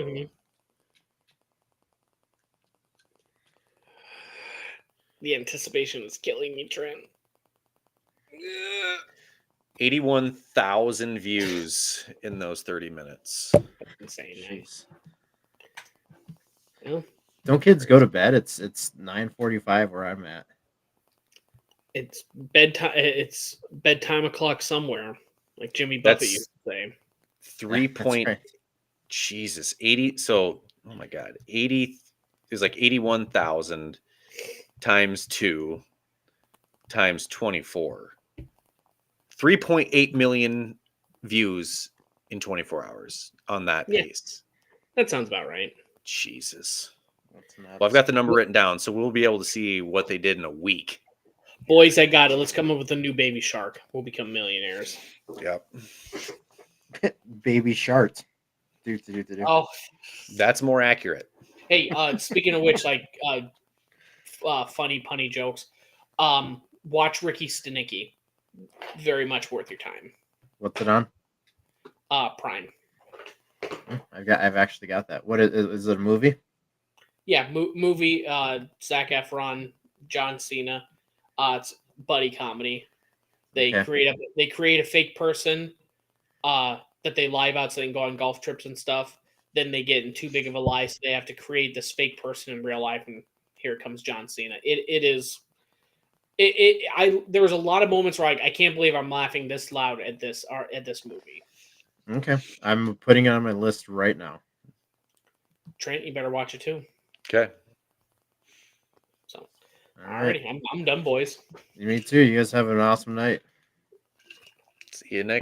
the anticipation is killing me, Trent. 81,000 views in those 30 minutes. That's insane. Yeah. Don't kids go to bed? It's 9:45 where I'm at. It's bedtime. It's bedtime o'clock somewhere, like Jimmy Buffett used to say. 3 point. Right. Jesus, 80. So, oh my God, 80 is like 81,000 times 2 times 24. 3.8 million views in 24 hours on that pace. That sounds about right. Jesus. Well, I've got the number written down, so we'll be able to see what they did in a week. Boys, I got it. Let's come up with a new baby shark. We'll become millionaires. Yep. Baby shark. Oh, that's more accurate. Hey, speaking of which, like funny punny jokes. Watch Ricky Stenicki. Very much worth your time. What's it on? Prime. I've actually got that. What is it? A movie? Yeah, movie. Zac Efron, John Cena. It's buddy comedy. They create a fake person that they lie about so they can go on golf trips and stuff. Then they get in too big of a lie, so they have to create this fake person in real life. And here comes John Cena. There was a lot of moments where I can't believe I'm laughing this loud at this movie. Okay, I'm putting it on my list right now. Trent, you better watch it too. Okay. So, alrighty, I'm done, boys. Me too. You guys have an awesome night. See you next